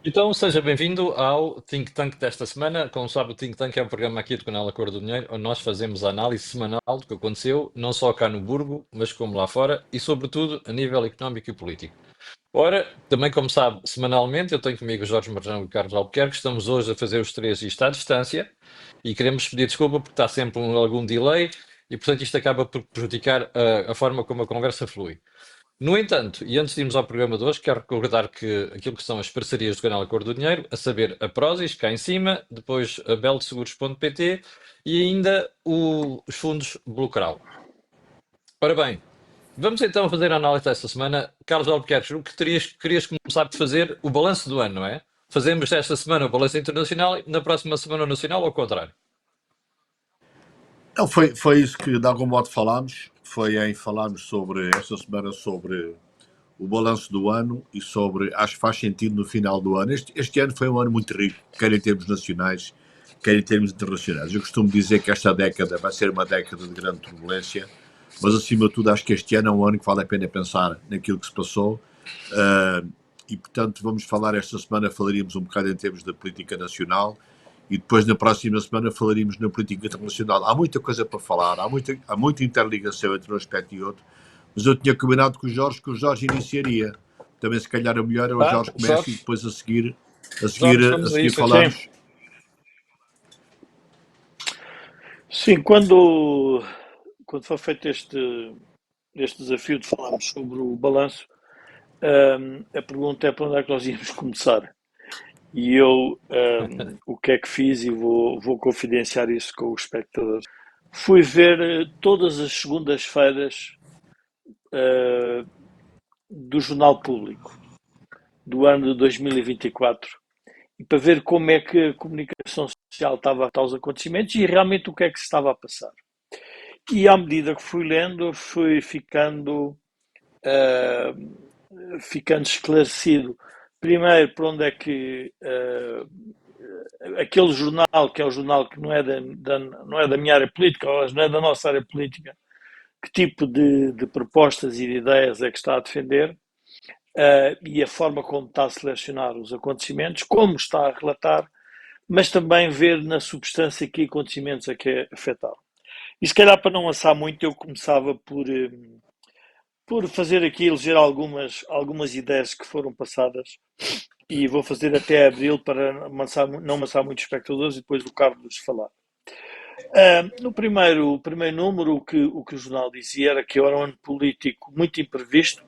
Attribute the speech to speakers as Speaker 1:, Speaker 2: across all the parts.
Speaker 1: Então, seja bem-vindo ao Think Tank desta semana. Como sabe, o Think Tank é um programa aqui do canal A Cor do Dinheiro, onde nós fazemos a análise semanal do que aconteceu, não só cá no Burgo, mas como lá fora, e sobretudo a nível económico e político. Ora, também como sabe, semanalmente eu tenho comigo o Jorge Marjão e o Carlos Albuquerque, estamos hoje a fazer os três e está à distância, e queremos pedir desculpa porque está sempre algum delay, e portanto isto acaba por prejudicar a forma como a conversa flui. No entanto, e antes de irmos ao programa de hoje, quero recordar que aquilo que são as parcerias do canal Acordo do Dinheiro, a saber a Prozis, cá em cima, depois a beltseguros.pt e ainda os fundos Blucral. Ora bem, vamos então fazer a análise desta semana. Carlos Albuquerque, o que querias começar por fazer o balanço do ano, não é? Fazemos esta semana o balanço internacional e na próxima semana o nacional, ou ao contrário?
Speaker 2: Não, foi isso que de algum modo falámos, foi em falarmos sobre esta semana sobre o balanço do ano e sobre, acho que faz sentido no final do ano. Este ano foi um ano muito rico, quer em termos nacionais, quer em termos internacionais. Eu costumo dizer que esta década vai ser uma década de grande turbulência, mas acima de tudo acho que este ano é um ano que vale a pena pensar naquilo que se passou. E portanto vamos falar esta semana, falaríamos um bocado em termos da política nacional e depois na próxima semana falaríamos na política internacional. Há muita coisa para falar, há muita interligação entre um aspecto e outro, mas eu tinha combinado com o Jorge que o Jorge iniciaria. Também se calhar o melhor é o
Speaker 1: Ah,
Speaker 2: Jorge comece e
Speaker 1: Jorge,
Speaker 2: depois a seguir, a seguir,
Speaker 1: Jorge,
Speaker 2: a
Speaker 1: vamos a
Speaker 2: seguir
Speaker 1: isso então.
Speaker 3: Sim,
Speaker 2: falamos.
Speaker 3: sim, quando foi feito este desafio de falarmos sobre o balanço, a pergunta é para onde é que nós íamos começar. E eu, o que é que fiz, e vou confidenciar isso com os espectadores. Fui ver todas as segundas-feiras uh, do Jornal Público, do ano de 2024, e para ver como é que a comunicação social estava a os acontecimentos e realmente o que é que se estava a passar. E à medida que fui lendo, fui ficando esclarecido, primeiro, por onde é que aquele jornal, que é o jornal que não é da minha área política, ou não é da nossa área política, que tipo de propostas e de ideias é que está a defender, e a forma como está a selecionar os acontecimentos, como está a relatar, mas também ver na substância que acontecimentos é que afetaram. E se calhar para não assar muito, eu começava por fazer aqui, eleger algumas ideias que foram passadas, e vou fazer até abril para não amassar muitos espectadores e depois o Carlos falar. No primeiro número, o que o jornal dizia era que era um ano político muito imprevisto,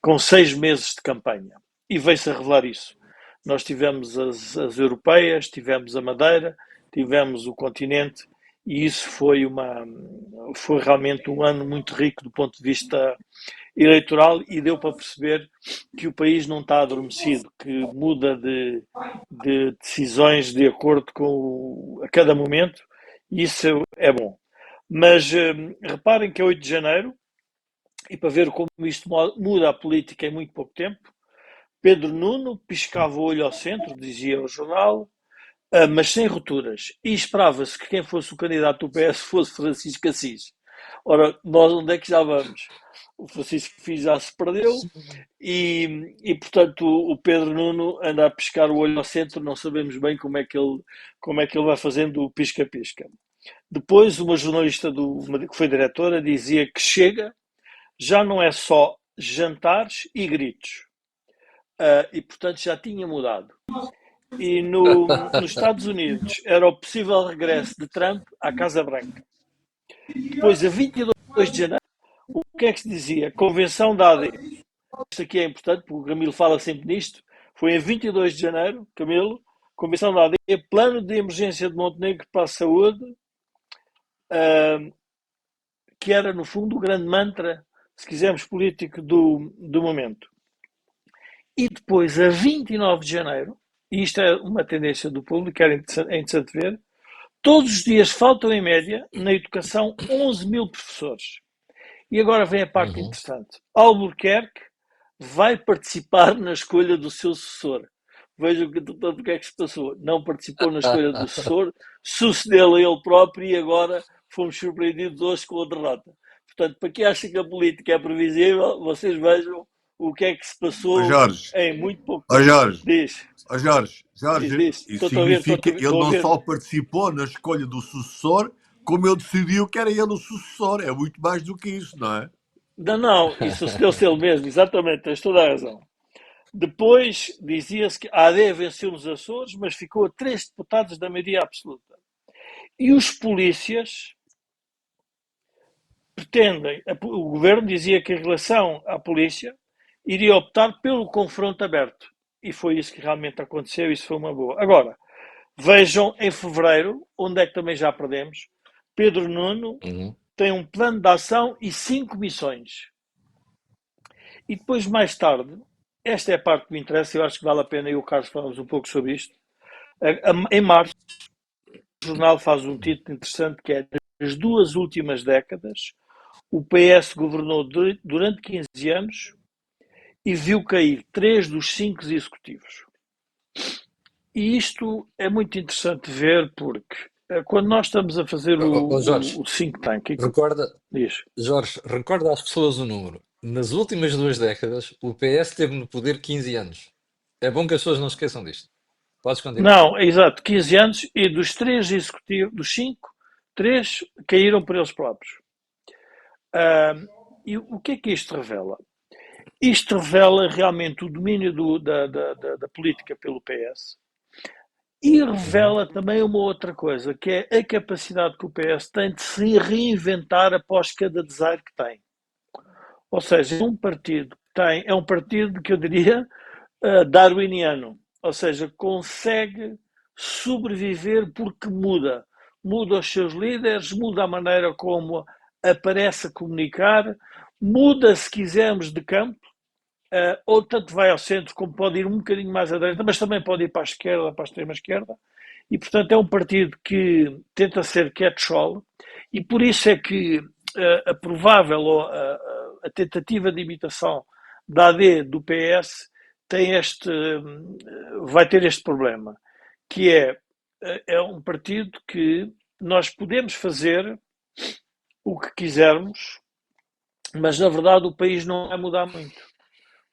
Speaker 3: com 6 meses de campanha. E veio-se a revelar isso. Nós tivemos as europeias, tivemos a Madeira, tivemos o continente, e isso foi realmente um ano muito rico do ponto de vista eleitoral, e deu para perceber que o país não está adormecido, que muda de decisões de acordo com a cada momento, e isso é bom. Mas reparem que é 8 de janeiro, e para ver como isto muda a política em muito pouco tempo, Pedro Nuno piscava o olho ao centro, dizia o jornal, mas sem rupturas. E esperava-se que quem fosse o candidato do PS fosse Francisco Assis. Ora, nós onde é que já vamos? O Francisco Assis já se perdeu e portanto, o Pedro Nuno anda a piscar o olho ao centro, não sabemos bem como é que ele vai fazendo o pisca-pisca. Depois, uma jornalista que foi diretora dizia que chega, já não é só jantares e gritos. E portanto já tinha mudado. E nos Estados Unidos era o possível regresso de Trump à Casa Branca. Depois, a 22 de janeiro, o que é que se dizia? Convenção da AD. Isto aqui é importante, porque o Camilo fala sempre nisto. Foi em 22 de janeiro, Camilo, Convenção da AD, Plano de Emergência de Montenegro para a Saúde, que era, no fundo, o grande mantra, se quisermos, político do momento. E depois, a 29 de janeiro, e isto é uma tendência do público, é interessante ver, todos os dias faltam, em média, na educação, 11 mil professores. E agora vem a parte
Speaker 1: Uhum.
Speaker 3: interessante. Albuquerque vai participar na escolha do seu sucessor. Vejam o que é que se passou. Não participou na escolha do sucessor, sucedeu a ele próprio, e agora fomos surpreendidos hoje com a derrota. Portanto, para quem acha que a política é previsível, vocês vejam o que é que se
Speaker 2: Ó
Speaker 3: passou
Speaker 2: Jorge,
Speaker 3: em muito pouco
Speaker 2: ó
Speaker 3: tempo.
Speaker 2: Jorge,
Speaker 3: Diz,
Speaker 2: ó Jorge, Jorge,
Speaker 3: diz.
Speaker 2: isso
Speaker 3: Estou a ver,
Speaker 2: significa ele
Speaker 3: estou a
Speaker 2: não
Speaker 3: ver.
Speaker 2: só participou na escolha do sucessor, como ele decidiu que era ele o sucessor. É muito mais do que isso, não é?
Speaker 3: Não, isso sucedeu-se ele mesmo, exatamente, tens toda a razão. Depois dizia-se que a AD venceu nos Açores, mas ficou a 3 deputados da maioria absoluta. E os polícias pretendem, o governo dizia que em relação à polícia iria optar pelo confronto aberto. E foi isso que realmente aconteceu, isso foi uma boa. Agora, vejam em fevereiro, onde é que também já perdemos, Pedro Nuno
Speaker 1: Uhum.
Speaker 3: tem um plano de ação e 5 missões. E depois, mais tarde, esta é a parte que me interessa, eu acho que vale a pena, e o Carlos falamos um pouco sobre isto. Em março, o jornal faz um título interessante que é: nas 2 últimas décadas, o PS governou durante 15 anos e viu cair 3 dos 5 executivos. E isto é muito interessante ver, porque quando nós estamos a fazer
Speaker 1: Jorge,
Speaker 3: o think tank,
Speaker 1: recorda,
Speaker 3: diz,
Speaker 1: Jorge, recorda às pessoas o número. Nas últimas 2 décadas, o PS esteve no poder 15 anos. É bom que as pessoas não se esqueçam disto. Podes continuar.
Speaker 3: não, é exato, 15 anos, e dos 3 executivos, dos 5, 3 caíram por eles próprios. E o que é que isto revela? Isto revela realmente o domínio da política pelo PS e
Speaker 1: Uhum.
Speaker 3: revela também uma outra coisa, que é a capacidade que o PS tem de se reinventar após cada desaire que tem. Ou seja, é um partido que eu diria darwiniano, ou seja, consegue sobreviver porque muda. Muda os seus líderes, muda a maneira como aparece a comunicar, muda, se quisermos, de campo, ou tanto vai ao centro como pode ir um bocadinho mais à direita, mas também pode ir para a esquerda, para a extrema esquerda, e portanto é um partido que tenta ser catch-all, e por isso é que a provável ou a tentativa de imitação da AD do PS tem vai ter este problema, que é um partido que nós podemos fazer o que quisermos, mas na verdade o país não vai mudar muito.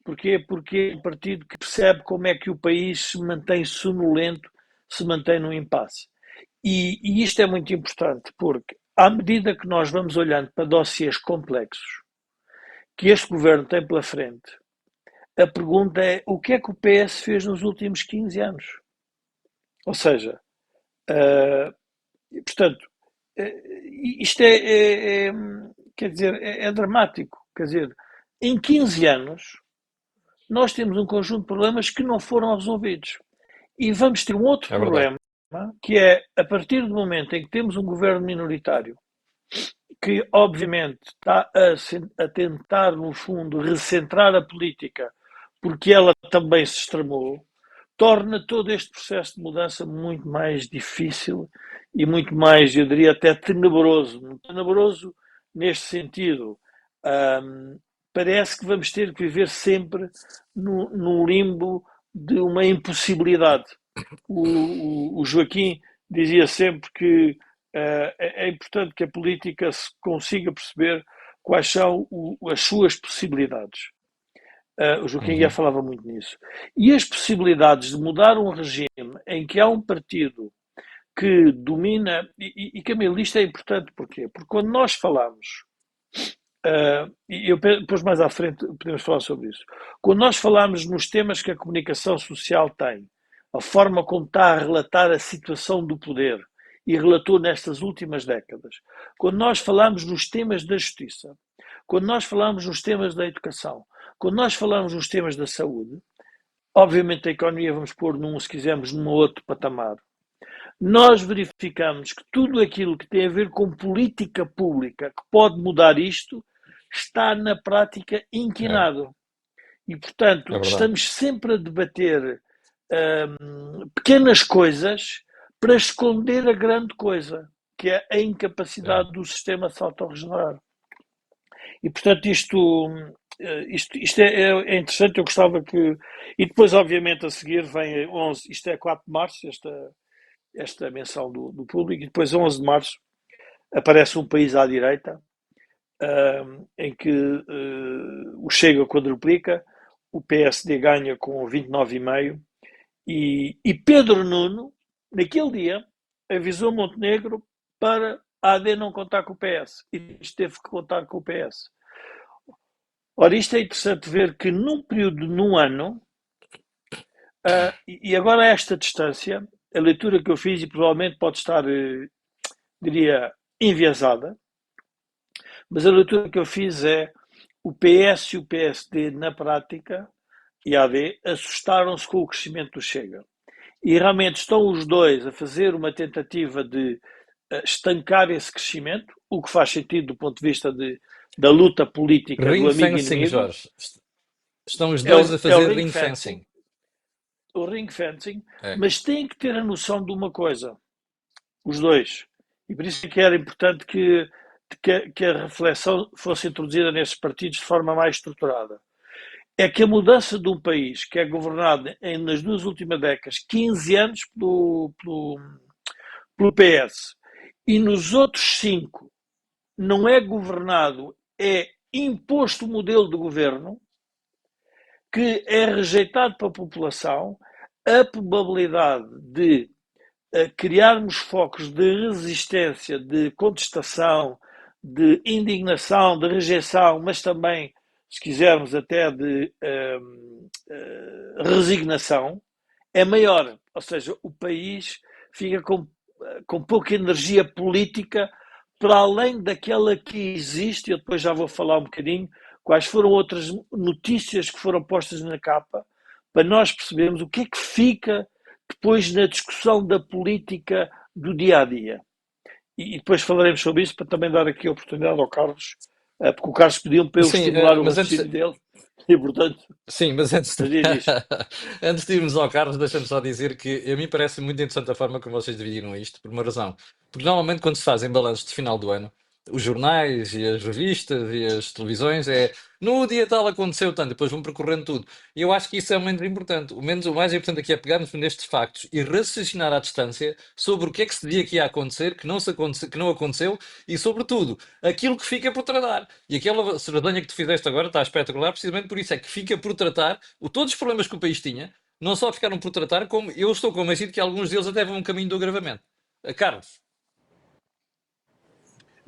Speaker 3: Porquê? Porque é um partido que percebe como é que o país se mantém sonolento, se mantém num impasse. E isto é muito importante, porque à medida que nós vamos olhando para dossiês complexos que este governo tem pela frente, a pergunta é: o que é que o PS fez nos últimos 15 anos? Ou seja, portanto, isto quer dizer, é dramático. Quer dizer, em 15 anos, nós temos um conjunto de problemas que não foram resolvidos. E vamos ter um outro
Speaker 1: É verdade.
Speaker 3: problema, que é, a partir do momento em que temos um governo minoritário, que obviamente está a tentar, no fundo, recentrar a política, porque ela também se extremou, torna todo este processo de mudança muito mais difícil e muito mais, eu diria até tenebroso. Tenebroso neste sentido. Parece que vamos ter que viver sempre no limbo de uma impossibilidade. O Joaquim dizia sempre que é importante que a política se consiga perceber quais são as suas possibilidades. O Joaquim já
Speaker 1: Uhum.
Speaker 3: falava muito nisso. E as possibilidades de mudar um regime em que há um partido que domina. E Camilo, isto é importante porquê? Porque quando nós falamos, e depois mais à frente podemos falar sobre isso, quando nós falamos nos temas que a comunicação social tem, a forma como está a relatar a situação do poder, e relatou nestas últimas décadas, quando nós falamos nos temas da justiça, quando nós falamos nos temas da educação, quando nós falamos nos temas da saúde, obviamente a economia vamos pôr se quisermos, num outro patamar. Nós verificamos que tudo aquilo que tem a ver com política pública que pode mudar isto está na prática
Speaker 1: É,
Speaker 3: inquinado. E,
Speaker 1: é
Speaker 3: portanto,
Speaker 1: verdade.
Speaker 3: estamos sempre a debater pequenas coisas para esconder a grande coisa, que é a
Speaker 1: É.
Speaker 3: incapacidade do sistema se autorregenerar. E, portanto, isto é interessante, eu gostava que... E depois, obviamente, a seguir vem 11, isto é 4 de março, esta menção do público, e depois 11 de março aparece um país à direita, em que o Chega quadruplica, o PSD ganha com 29,5%, e Pedro Nuno, naquele dia, avisou Montenegro para a AD não contar com o PS, e teve que contar com o PS. Ora, isto é interessante ver que num período de um ano, e agora a esta distância, a leitura que eu fiz, e provavelmente pode estar, diria, enviesada, mas a leitura que eu fiz é o PS e o PSD, na prática, e a AD, assustaram-se com o crescimento do Chega. E realmente estão os dois a fazer uma tentativa de estancar esse crescimento, o que faz sentido do ponto de vista da luta política do
Speaker 1: Ring
Speaker 3: amigo
Speaker 1: fencing,
Speaker 3: inimigo.
Speaker 1: Jorge. Estão os
Speaker 3: É
Speaker 1: dois a
Speaker 3: o
Speaker 1: fazer
Speaker 3: ring
Speaker 1: ring
Speaker 3: fencing.
Speaker 1: fencing.
Speaker 3: O ring fencing,
Speaker 1: É.
Speaker 3: mas têm que ter a noção de uma coisa, os dois. E por isso é que era importante que a reflexão fosse introduzida nesses partidos de forma mais estruturada. É que a mudança de um país que é governado nas duas últimas décadas, 15 anos pelo PS, e nos outros 5 não é governado, é imposto o modelo de governo, que é rejeitado pela população, a probabilidade de criarmos focos de resistência, de contestação, de indignação, de rejeição, mas também, se quisermos, até de resignação, é maior. Ou seja, o país fica com pouca energia política para além daquela que existe. Eu depois já vou falar um bocadinho quais foram outras notícias que foram postas na capa, para nós percebermos o que é que fica depois na discussão da política do dia-a-dia. E depois falaremos sobre isso, para também dar aqui a oportunidade ao Carlos, porque o Carlos pediu para eu
Speaker 1: Sim,
Speaker 3: estimular o
Speaker 1: mas antes,
Speaker 3: raciocínio dele, e portanto,
Speaker 1: sim, mas antes,
Speaker 3: diz.
Speaker 1: antes de irmos ao Carlos, deixa-me só dizer que a mim parece muito interessante a forma como vocês dividiram isto, por uma razão. Porque normalmente quando se fazem balanços de final do ano, os jornais e as revistas e as televisões é no dia tal aconteceu tanto, depois vão percorrendo tudo. E eu acho que isso é muito importante. O mais importante aqui é pegarmos nestes factos e raciocinar à distância sobre o que é que se dizia que ia acontecer, que não aconteceu e, sobretudo, aquilo que fica por tratar. E aquela saradanha que tu fizeste agora está espetacular, precisamente por isso é que fica por tratar todos os problemas que o país tinha, não só ficaram por tratar, como eu estou convencido que alguns deles até vão um caminho do agravamento. Carlos.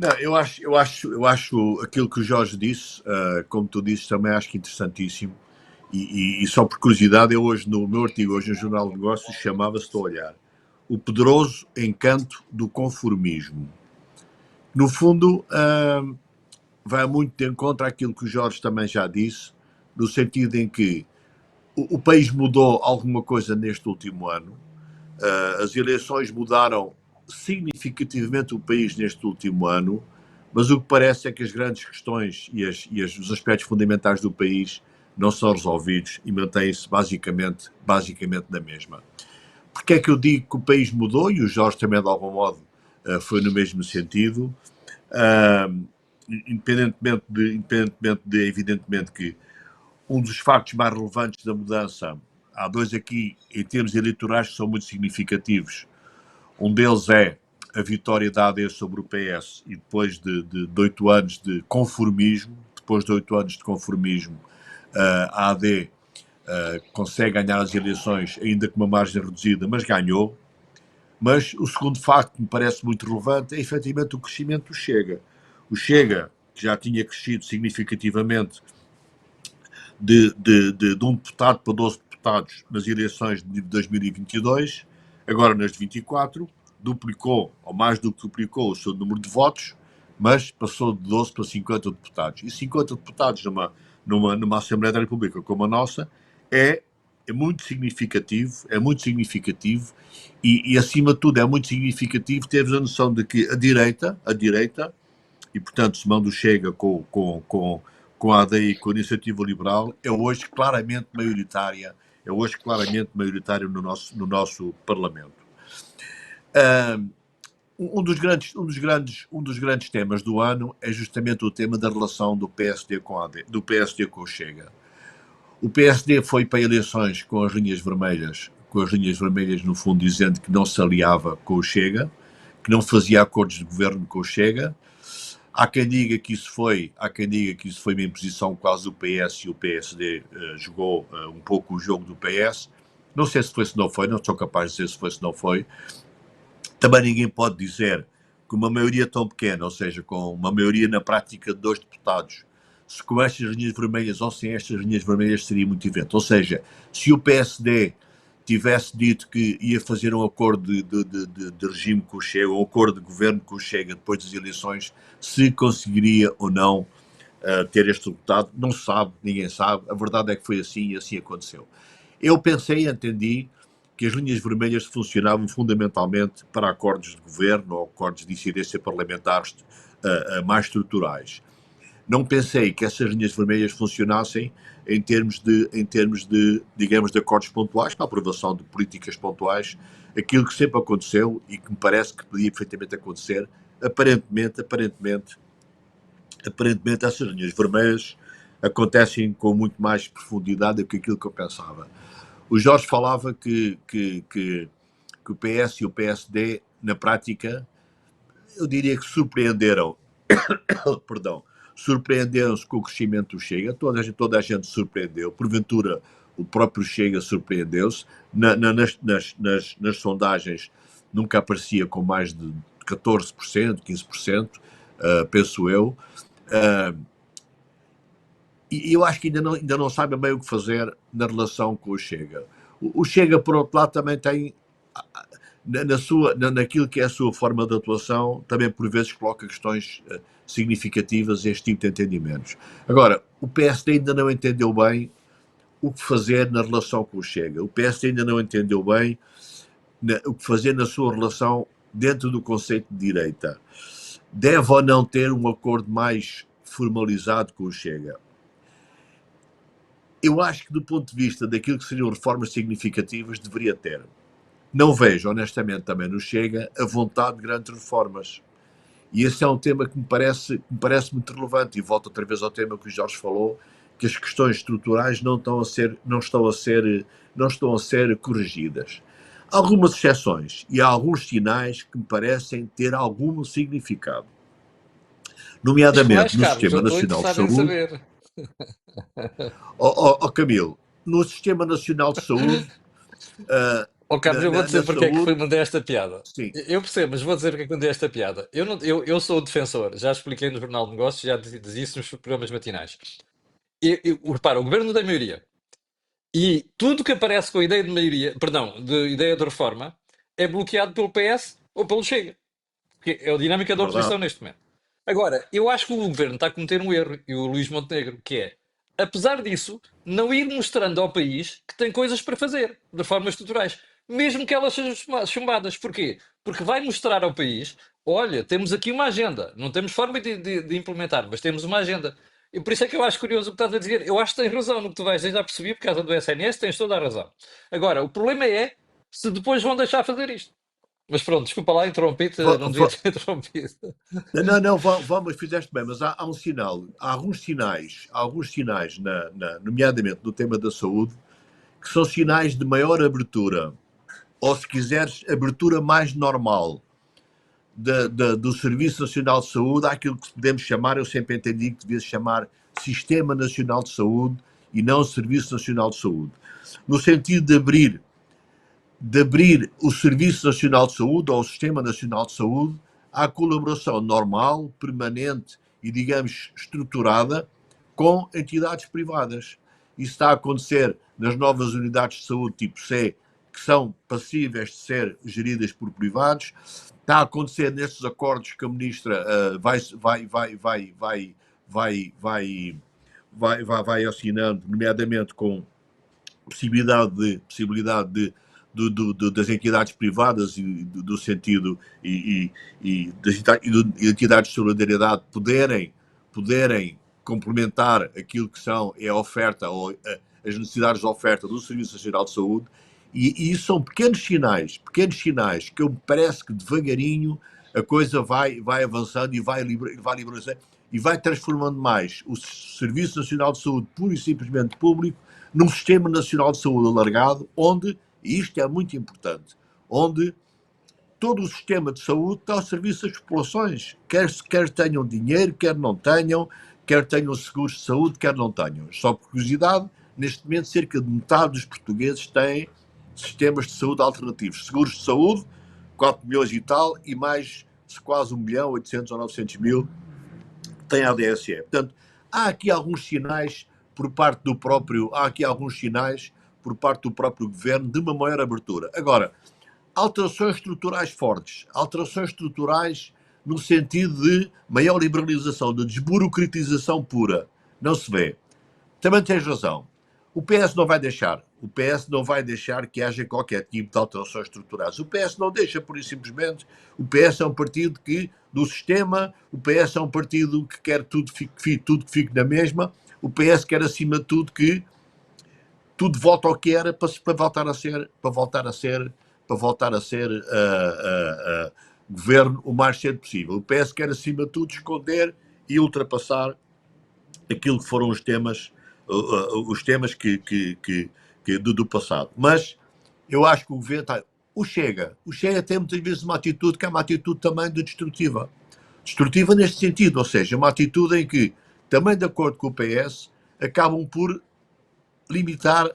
Speaker 2: Não, eu acho aquilo que o Jorge disse, como tu disse, também acho que interessantíssimo. E só por curiosidade, eu hoje, no meu artigo, hoje no Jornal de Negócios, chamava-se, estou a olhar, o poderoso encanto do conformismo. No fundo, vai muito de encontro àquilo que o Jorge também já disse, no sentido em que o país mudou alguma coisa neste último ano, as eleições mudaram significativamente o país neste último ano, mas o que parece é que as grandes questões e os aspectos fundamentais do país não são resolvidos e mantêm-se basicamente na mesma. Porque é que eu digo que o país mudou, e o Jorge também de algum modo foi no mesmo sentido, independentemente de evidentemente que um dos factos mais relevantes da mudança, há dois aqui em termos eleitorais que são muito significativos. Um deles é a vitória da AD sobre o PS, e depois de 8 anos de conformismo, a AD consegue ganhar as eleições ainda com uma margem reduzida, mas ganhou. Mas o segundo facto que me parece muito relevante é efetivamente o crescimento do Chega. O Chega, que já tinha crescido significativamente de um deputado para 12 deputados nas eleições de 2022, agora nas de 24, duplicou, ou mais do que duplicou, o seu número de votos, mas passou de 12 para 50 deputados. E 50 deputados numa Assembleia da República como a nossa é muito significativo, e acima de tudo é muito significativo termos a noção de que a direita, e portanto se manda o Chega com a AD e com a Iniciativa Liberal, é hoje claramente maioritária no nosso Parlamento. Um dos grandes temas do ano é justamente o tema da relação do PSD com o Chega. O PSD foi para eleições com as linhas vermelhas, no fundo dizendo que não se aliava com o Chega, que não fazia acordos de governo com o Chega. há quem diga que isso foi uma imposição quase do PS e o PSD jogou um pouco o jogo do PS. Não sei se foi, se não foi, não sou capaz de dizer se foi, se não foi. Também ninguém pode dizer que uma maioria tão pequena, ou seja, com uma maioria na prática de 2 deputados, se com estas linhas vermelhas ou sem estas linhas vermelhas seria muito diferente. Ou seja, se o PSD tivesse dito que ia fazer um acordo de regime com o Chega, um acordo de governo com o Chega depois das eleições, se conseguiria ou não ter este resultado, não se sabe, ninguém sabe. A verdade é que foi assim e assim aconteceu. Eu pensei e entendi que as linhas vermelhas funcionavam fundamentalmente para acordos de governo ou acordos de incidência parlamentares mais estruturais. Não pensei que essas linhas vermelhas funcionassem em termos de, digamos, de acordos pontuais, para a aprovação de políticas pontuais, aquilo que sempre aconteceu e que me parece que podia perfeitamente acontecer, aparentemente essas linhas vermelhas acontecem com muito mais profundidade do que aquilo que eu pensava. O Jorge falava que o PS e o PSD, na prática, eu diria que surpreenderam, perdão, surpreenderam-se com o crescimento do Chega, toda a gente surpreendeu, porventura o próprio Chega surpreendeu-se, nas sondagens nunca aparecia com mais de 14%, 15%, penso eu, e eu acho que ainda não sabe bem o que fazer na relação com o Chega. O Chega, por outro lado, também tem, naquilo que é a sua forma de atuação, também por vezes coloca questões significativas a este tipo de entendimentos. Agora, o PSD ainda não entendeu bem o que fazer na relação com o Chega. O PSD ainda não entendeu bem o que fazer na sua relação dentro do conceito de direita. Deve ou não ter um acordo mais formalizado com o Chega? Eu acho que, do ponto de vista daquilo que seriam reformas significativas, deveria ter. Não vejo, honestamente, também no Chega, a vontade de grandes reformas. E esse é um tema que me parece muito relevante. E volto outra vez ao tema que o Jorge falou, que as questões estruturais não estão a ser corrigidas. Há algumas exceções e há alguns sinais que me parecem ter algum significado. Nomeadamente no Sistema Nacional de Saúde. Camilo, no Sistema Nacional de Saúde.
Speaker 1: Carlos, eu vou dizer porque é que foi mandei esta piada.
Speaker 2: Sim.
Speaker 1: Eu percebo, mas vou dizer porque é que mandei esta piada. Eu sou o defensor, já expliquei no Jornal de Negócios, já disse isso nos programas matinais. Repara, o governo tem maioria. E tudo que aparece com a ideia de maioria, perdão, de ideia de reforma, é bloqueado pelo PS ou pelo Chega. Porque é a dinâmica da oposição neste momento. Agora, eu acho que o governo está a cometer um erro, e o Luís Montenegro, que é, apesar disso, não ir mostrando ao país que tem coisas para fazer, de reformas estruturais, mesmo que elas sejam chumbadas. Porquê? Porque vai mostrar ao país, olha, temos aqui uma agenda, não temos forma de implementar, mas temos uma agenda. E por isso é que eu acho curioso o que estás a dizer. Eu acho que tens razão no que tu vais dizer, já percebi, por causa do SNS, tens toda a razão. Agora, o problema é se depois vão deixar fazer isto. Mas pronto, desculpa lá, interrompi-te, não devia ter interrompido.
Speaker 2: Não, vamos, fizeste bem, mas há um sinal, há alguns sinais, nomeadamente no tema da saúde, que são sinais de maior abertura, ou se quiseres, abertura mais normal do Serviço Nacional de Saúde àquilo que podemos chamar, eu sempre entendi que devia se chamar Sistema Nacional de Saúde e não Serviço Nacional de Saúde, no sentido de abrir o Serviço Nacional de Saúde ou o Sistema Nacional de Saúde à colaboração normal, permanente e, digamos, estruturada com entidades privadas. Isso está a acontecer nas novas unidades de saúde tipo C, que são passíveis de ser geridas por privados. Está a acontecer nestes acordos que a ministra vai assinando, nomeadamente com possibilidade das entidades privadas e do sentido e das entidades de solidariedade poderem complementar aquilo que são a oferta ou as necessidades de oferta do Serviço Nacional de Saúde, e isso são pequenos sinais que eu me parece que devagarinho a coisa vai avançando e vai liberalizando e vai transformando mais o Serviço Nacional de Saúde puro e simplesmente público num Sistema Nacional de Saúde alargado, onde, e isto é muito importante, onde todo o sistema de saúde está ao serviço das populações, quer tenham dinheiro, quer não tenham, quer tenham seguros de saúde, quer não tenham. Só por curiosidade, neste momento cerca de metade dos portugueses têm sistemas de saúde alternativos. Seguros de saúde, 4 milhões e tal, e mais quase 1 milhão, 800 ou 900 mil têm a ADSE. Portanto, há aqui alguns sinais por parte do próprio governo de uma maior abertura. Agora, alterações estruturais fortes, alterações estruturais no sentido de maior liberalização, de desburocratização pura, não se vê. Também tens razão. O PS não vai deixar. O PS não vai deixar que haja qualquer tipo de alterações estruturais. O PS não deixa, por isso simplesmente. O PS é um partido que, do sistema, o PS é um partido que quer tudo que fique na mesma. O PS quer, acima de tudo, que tudo volte ao que era para voltar a ser governo o mais cedo possível. O PS quer, acima de tudo, esconder e ultrapassar aquilo que foram os temas do passado. Mas eu acho que o governo o Chega tem muitas vezes uma atitude que é uma atitude também de destrutiva neste sentido, ou seja, uma atitude em que, também de acordo com o PS, acabam por limitar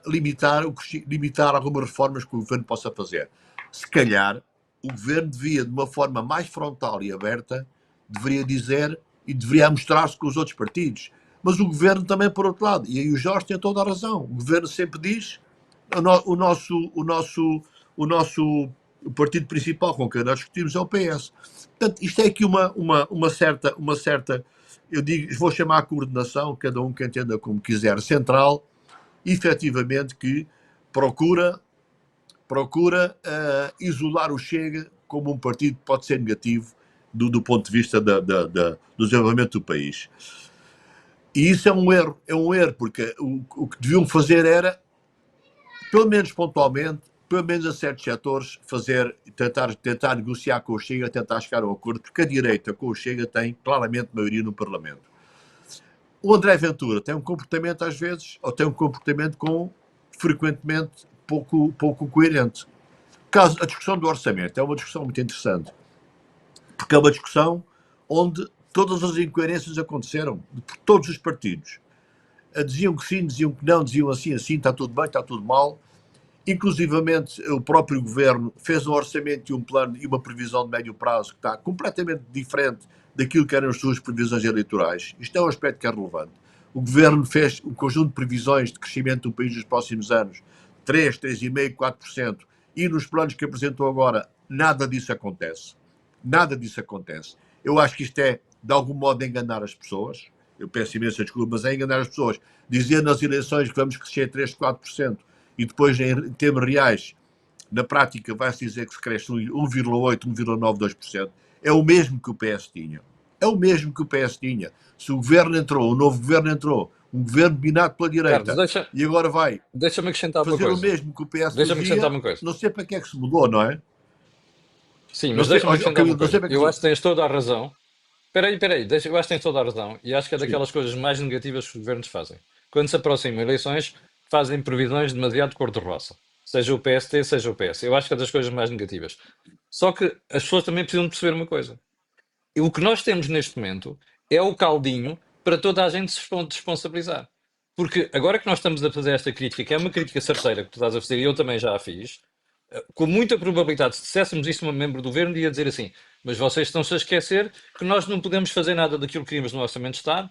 Speaker 2: algumas reformas que o governo possa fazer. Se calhar o governo devia, de uma forma mais frontal e aberta, deveria dizer e deveria mostrar-se com os outros partidos. Mas o governo também, por outro lado, e aí o Jorge tem toda a razão, o governo sempre diz, o partido principal com quem nós discutimos é o PS. Portanto, isto é aqui uma certa, eu digo, vou chamar a coordenação, cada um que entenda como quiser, central, efetivamente, que procura isolar o Chega como um partido que pode ser negativo do ponto de vista do desenvolvimento do país. E isso é um erro, porque o que deviam fazer era, pelo menos pontualmente, pelo menos a certos setores, tentar negociar com o Chega, tentar chegar a um acordo, porque a direita com o Chega tem claramente maioria no Parlamento. O André Ventura tem um comportamento, às vezes, ou tem um comportamento frequentemente pouco coerente. Caso a discussão do orçamento é uma discussão muito interessante, porque é uma discussão onde todas as incoerências aconteceram, por todos os partidos. Diziam que sim, diziam que não, diziam assim, está tudo bem, está tudo mal. Inclusivamente, o próprio governo fez um orçamento e um plano e uma previsão de médio prazo que está completamente diferente daquilo que eram as suas previsões eleitorais. Isto é um aspecto que é relevante. O governo fez um conjunto de previsões de crescimento do país nos próximos anos, 3, 3,5%, 4%, e nos planos que apresentou agora, nada disso acontece. Nada disso acontece. Eu acho que isto é, de algum modo, enganar as pessoas. Eu peço imensa desculpa, mas é enganar as pessoas. Dizer nas eleições que vamos crescer 3, 4%, e depois, em termos reais, na prática, vai-se dizer que se cresce 1,8%, 1,9%, 2%. É o mesmo que o PS tinha. É o mesmo que o PS tinha. Se o governo entrou, o novo governo entrou, um governo dominado pela direita, e agora vai
Speaker 1: deixa-me acrescentar
Speaker 2: fazer
Speaker 1: uma coisa.
Speaker 2: o mesmo que o PS
Speaker 1: Deixa-me acrescentar uma coisa.
Speaker 2: Não sei para que é que se mudou, não é?
Speaker 1: Sim, mas deixa-me acrescentar uma coisa. Eu acho que tens toda a razão. Espera aí, eu acho que tens toda a razão. E acho que é daquelas coisas mais negativas que os governos fazem. Quando se aproximam eleições, fazem previsões demasiado cor-de-roça. Seja o PST, seja o PS. Eu acho que é das coisas mais negativas. Só que as pessoas também precisam de perceber uma coisa. E o que nós temos neste momento é o caldinho para toda a gente se responsabilizar. Porque agora que nós estamos a fazer esta crítica, que é uma crítica certeira que tu estás a fazer, e eu também já a fiz, com muita probabilidade, se disséssemos isso a um membro do governo, ia dizer assim: mas vocês estão-se a esquecer que nós não podemos fazer nada daquilo que queríamos no Orçamento de Estado,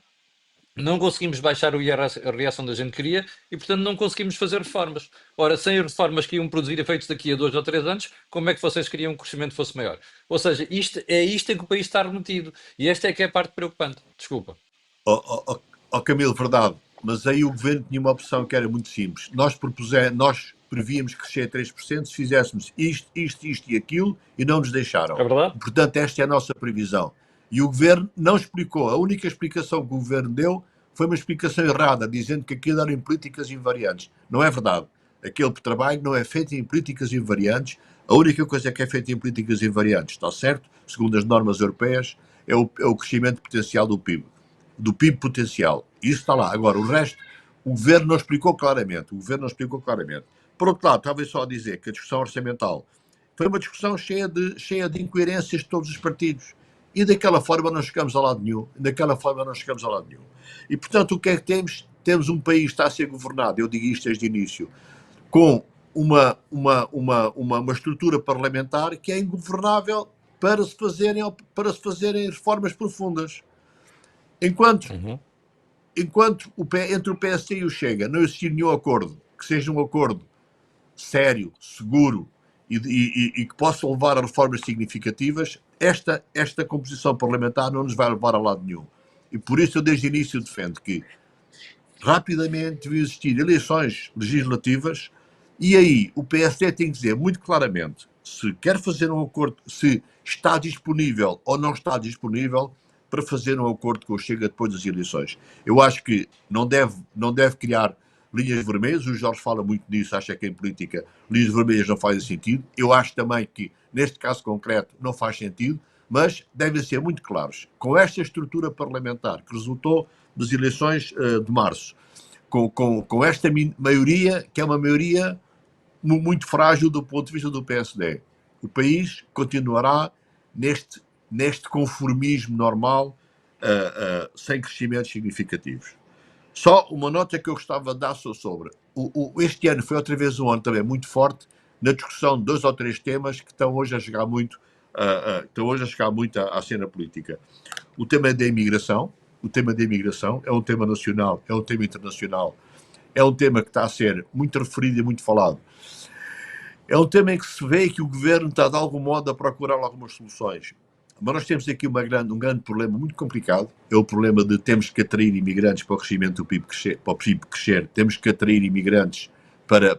Speaker 1: não conseguimos baixar o IRS, a reação da gente queria, e portanto não conseguimos fazer reformas. Ora, sem reformas que iam produzir efeitos daqui a 2 ou 3 anos, como é que vocês queriam que o crescimento fosse maior? Ou seja, isto em que o país está remetido. E esta é que é a parte preocupante. Desculpa.
Speaker 2: Camilo, verdade. Mas aí o governo tinha uma opção que era muito simples. Nós prevíamos crescer 3% se fizéssemos isto e aquilo, e não nos deixaram.
Speaker 1: É verdade?
Speaker 2: Portanto, esta é a nossa previsão. E o governo não explicou. A única explicação que o governo deu foi uma explicação errada, dizendo que aquilo eram em políticas invariantes. Não é verdade. Aquele trabalho não é feito em políticas invariantes. A única coisa que é feita em políticas invariantes, está certo, segundo as normas europeias, é o crescimento potencial do PIB. Do PIB potencial. Isso está lá. Agora, o resto, o governo não explicou claramente. Por outro lado, talvez só dizer que a discussão orçamental Foi uma discussão cheia de incoerências de todos os partidos. E daquela forma não chegamos a lado nenhum. Daquela forma não chegamos a lado nenhum. E, portanto, o que é que temos? Temos um país que está a ser governado, eu digo isto desde o início, com uma estrutura parlamentar que é ingovernável para se fazerem reformas profundas. Enquanto,
Speaker 1: Uhum.
Speaker 2: enquanto entre o PSD e o Chega não existir nenhum acordo, que seja um acordo sério, seguro e que possa levar a reformas significativas, esta composição parlamentar não nos vai levar a lado nenhum. E por isso eu desde o início defendo que rapidamente deviam existir eleições legislativas e aí o PSD tem que dizer muito claramente se quer fazer um acordo, se está disponível ou não está disponível para fazer um acordo com o Chega depois das eleições. Eu acho que não deve criar linhas vermelhas, o Jorge fala muito disso, acha que em política linhas vermelhas não fazem sentido. Eu acho também que, neste caso concreto, não faz sentido, mas devem ser muito claros. Com esta estrutura parlamentar que resultou das eleições de março, com esta maioria, que é uma maioria muito frágil do ponto de vista do PSD, o país continuará neste conformismo normal, sem crescimentos significativos. Só uma nota que eu gostava de dar sobre. Este ano foi outra vez um ano também muito forte na discussão de 2 ou 3 temas que estão hoje a chegar muito, à cena política. O tema da imigração. O tema da imigração é um tema nacional, é um tema internacional, é um tema que está a ser muito referido e muito falado. É um tema em que se vê que o governo está de algum modo a procurar algumas soluções. Mas nós temos aqui um grande problema muito complicado. É o problema de temos que atrair imigrantes para o crescimento do PIB crescer, para o PIB crescer. Temos que atrair imigrantes para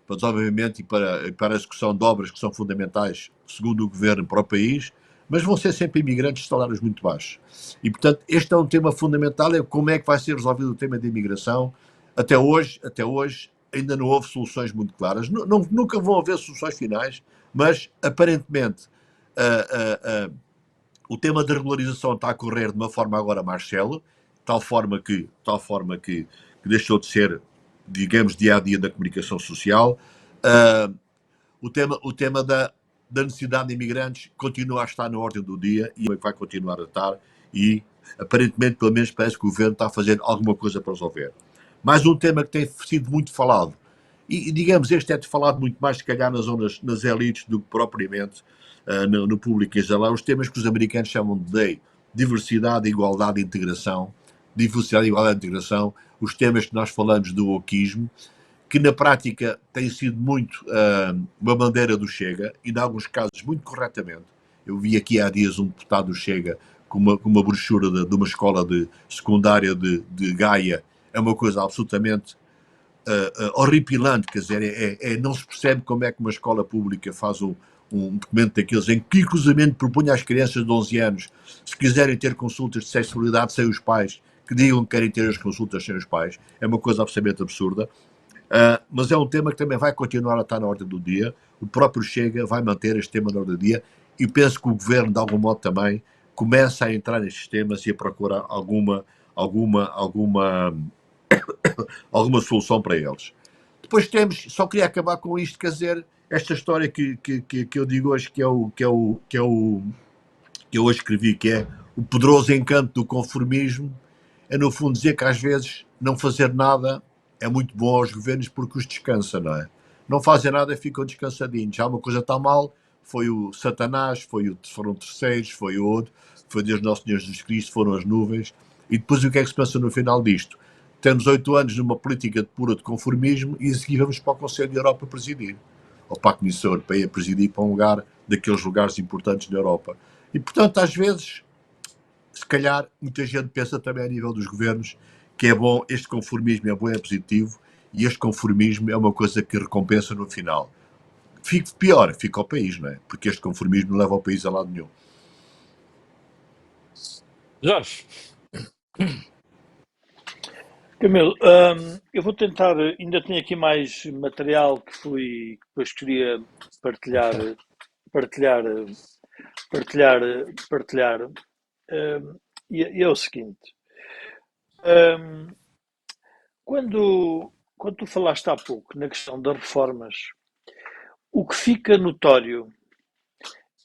Speaker 2: o desenvolvimento e para a execução de obras que são fundamentais, segundo o governo, para o país, mas vão ser sempre imigrantes de salários muito baixos. E, portanto, este é um tema fundamental, é como é que vai ser resolvido o tema da imigração. Até hoje, ainda não houve soluções muito claras. Nunca vão haver soluções finais, mas, aparentemente, o tema da regularização está a correr de uma forma agora mais célere, tal forma que deixou de ser, digamos, dia a dia da comunicação social. O tema da necessidade de imigrantes continua a estar na ordem do dia e vai continuar a estar e, aparentemente, pelo menos parece que o governo está a fazer alguma coisa para resolver. Mais um tema que tem sido muito falado, e digamos, este é falado muito mais, se calhar, nas elites do que propriamente no público em geral, os temas que os americanos chamam de diversidade, igualdade e integração. Diversidade, igualdade e integração, os temas que nós falamos do wokeismo, que na prática tem sido muito uma bandeira do Chega, e em alguns casos muito corretamente. Eu vi aqui há dias um deputado do Chega com uma brochura de uma escola secundária de Gaia. É uma coisa absolutamente horripilante, quer dizer, não se percebe como é que uma escola pública faz um documento daqueles em que inclusivamente propunha às crianças de 11 anos, se quiserem ter consultas de sexualidade sem os pais, que digam que querem ter as consultas sem os pais. É uma coisa absolutamente absurda. Mas é um tema que também vai continuar a estar na ordem do dia. O próprio Chega vai manter este tema na ordem do dia e penso que o governo, de algum modo, também começa a entrar nestes temas e a procurar alguma solução para eles. Depois só queria acabar com isto, quer dizer, esta história que eu digo hoje, que eu hoje escrevi, que é o poderoso encanto do conformismo, é no fundo dizer que às vezes não fazer nada é muito bom aos governos porque os descansa, não é? Não fazem nada, ficam descansadinhos. Já uma coisa está mal, foi o Satanás, foram terceiros, foi o outro, foi Deus Nosso Senhor Jesus Cristo, foram as nuvens. E depois o que é que se pensa no final disto? Temos 8 anos numa política pura de conformismo e a seguir vamos para o Conselho da Europa presidir. Ou para a Comissão Europeia presidir para um lugar daqueles lugares importantes da Europa. E, portanto, às vezes, se calhar, muita gente pensa também a nível dos governos que é bom, este conformismo é bom, é positivo, e este conformismo é uma coisa que recompensa no final. Fica ao país, não é? Porque este conformismo não leva ao país a lado nenhum.
Speaker 1: Jorge,
Speaker 3: Camilo, eu vou tentar, ainda tenho aqui mais material que depois queria partilhar, partilhar, partilhar, partilhar. E é o seguinte, hum, quando tu falaste há pouco na questão das reformas, O que fica notório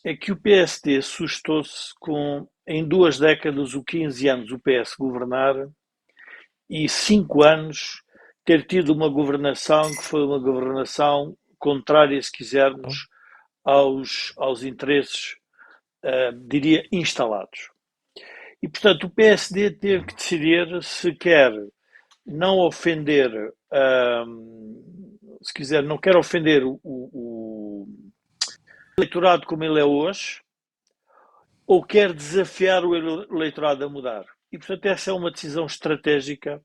Speaker 3: é que o PSD assustou-se com, em 2 décadas, ou 15 anos, o PS governar e 5 anos ter tido uma governação que foi uma governação contrária, se quisermos, aos interesses, diria, instalados. E, portanto, o PSD teve que decidir se quer não ofender, se quiser, não quer ofender o eleitorado como ele é hoje, ou quer desafiar o eleitorado a mudar. E, portanto, essa é uma decisão estratégica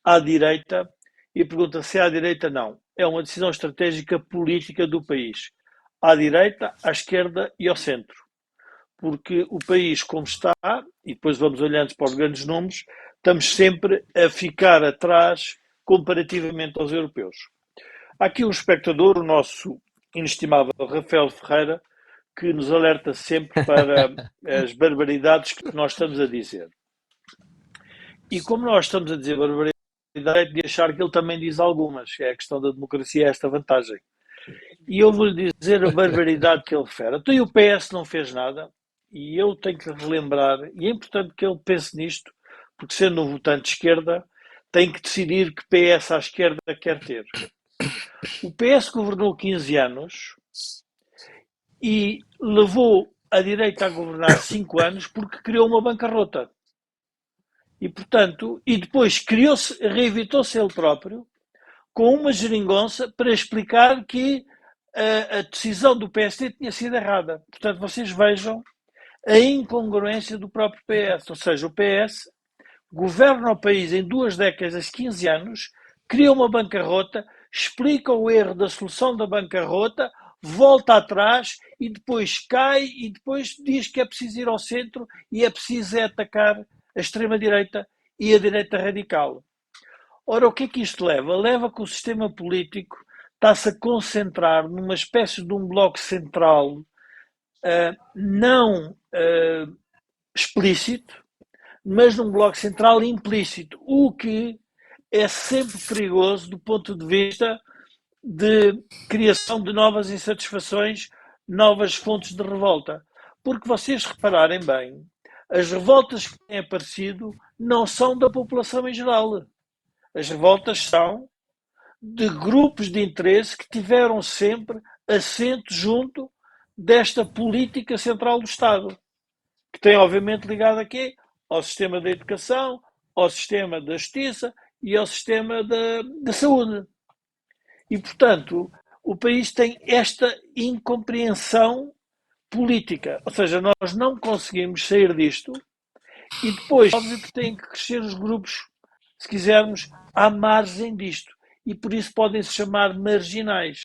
Speaker 3: à direita, e pergunta se é à direita, não. É uma decisão estratégica política do país. À direita, à esquerda e ao centro. Porque o país, como está, e depois vamos olhando para os grandes números, estamos sempre a ficar atrás comparativamente aos europeus. Há aqui um espectador, o nosso inestimável Rafael Ferreira, que nos alerta sempre para as barbaridades que nós estamos a dizer. E como nós estamos a dizer barbaridades, é de achar que ele também diz algumas, é a questão da democracia, esta vantagem. E eu vou-lhe dizer a barbaridade que ele refere. Então, e o PS não fez nada, e eu tenho que relembrar, e é importante que ele pense nisto, porque sendo um votante de esquerda, tem que decidir que PS à esquerda quer ter. O PS governou 15 anos e levou a direita a governar 5 anos porque criou uma bancarrota. E, portanto, e depois reinventou-se ele próprio com uma geringonça para explicar que a decisão do PSD tinha sido errada. Portanto, vocês vejam a incongruência do próprio PS. Ou seja, o PS governa o país em 2 décadas, 15 anos, cria uma bancarrota, explica o erro da solução da bancarrota, volta atrás e depois cai e depois diz que é preciso ir ao centro e é preciso atacar a extrema-direita e a direita radical. Ora, o que é que isto leva? Leva que o sistema político está-se a concentrar numa espécie de um bloco central não explícito, mas num bloco central implícito, o que é sempre perigoso do ponto de vista de criação de novas insatisfações, novas fontes de revolta. Porque vocês repararem bem, as revoltas que têm aparecido não são da população em geral. As revoltas são de grupos de interesse que tiveram sempre assento junto desta política central do Estado, que tem obviamente ligado aqui ao sistema da educação, ao sistema da justiça e ao sistema da saúde. E, portanto, o país tem esta incompreensão política. Ou seja, nós não conseguimos sair disto e depois, óbvio que têm que crescer os grupos, se quisermos, à margem disto. E por isso podem se chamar marginais.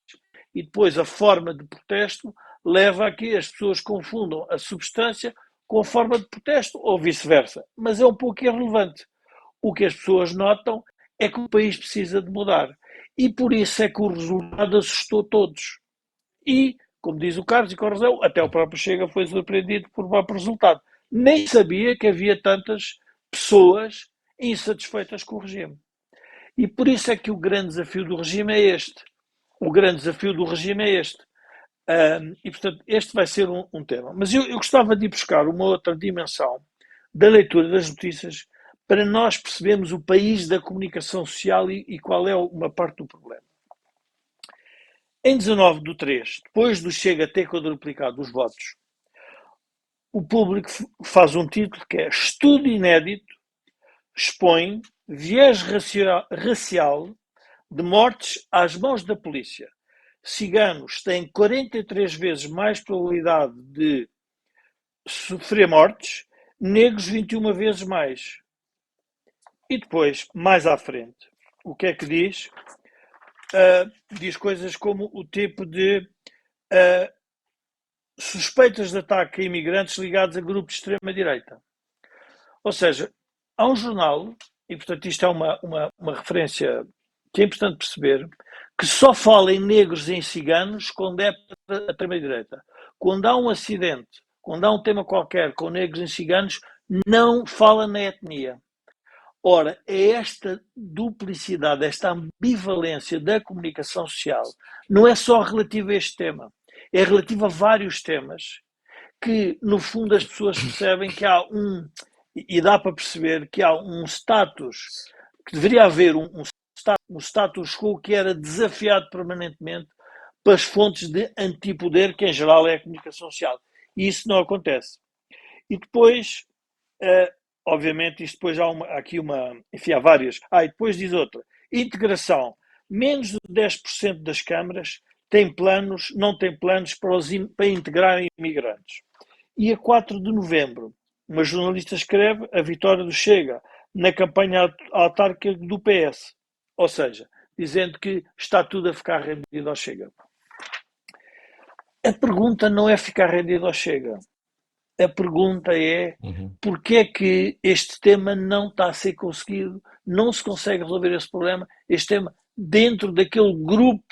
Speaker 3: E depois a forma de protesto leva a que as pessoas confundam a substância com a forma de protesto, ou vice-versa. Mas é um pouco irrelevante. O que as pessoas notam é que o país precisa de mudar. E por isso é que o resultado assustou todos. E, como diz o Carlos e Corrosel, até o próprio Chega foi surpreendido por o próprio resultado. Nem sabia que havia tantas pessoas insatisfeitas com o regime. E por isso é que o grande desafio do regime é este. O grande desafio do regime é este. E, portanto, este vai ser um tema. Mas eu gostava de ir buscar uma outra dimensão da leitura das notícias para nós percebermos o país da comunicação social e qual é uma parte do problema. Em 19/3, depois do Chega ter quadruplicado os votos, o Público faz um título que é Estudo Inédito expõe viés racial de mortes às mãos da polícia. Ciganos têm 43 vezes mais probabilidade de sofrer mortes, negros 21 vezes mais. E depois, mais à frente, o que é que diz? Diz coisas como o tipo de suspeitas de ataque a imigrantes ligados a grupos de extrema-direita. Ou seja, há um jornal, e portanto isto é uma referência que é importante perceber, que só fala em negros e em ciganos quando é para a extrema-direita. Quando há um acidente, quando há um tema qualquer com negros e ciganos, não fala na etnia. Ora, é esta duplicidade, esta ambivalência da comunicação social, não é só relativa a este tema, é relativa a vários temas que, no fundo, as pessoas percebem que há e dá para perceber que há um status, que deveria haver um status quo que era desafiado permanentemente para as fontes de antipoder, que em geral é a comunicação social. E isso não acontece. E depois, obviamente, isto depois há aqui enfim, há várias. E depois diz outra. Integração. Menos de 10% das câmaras não têm planos para integrar imigrantes. E a 4 de novembro, uma jornalista escreve a vitória do Chega na campanha autárquica do PS. Ou seja, dizendo que está tudo a ficar rendido ao Chega. A pergunta não é ficar rendido ao Chega. A pergunta é porque é que este tema não está a ser conseguido, não se consegue resolver esse problema, este tema dentro daquele grupo,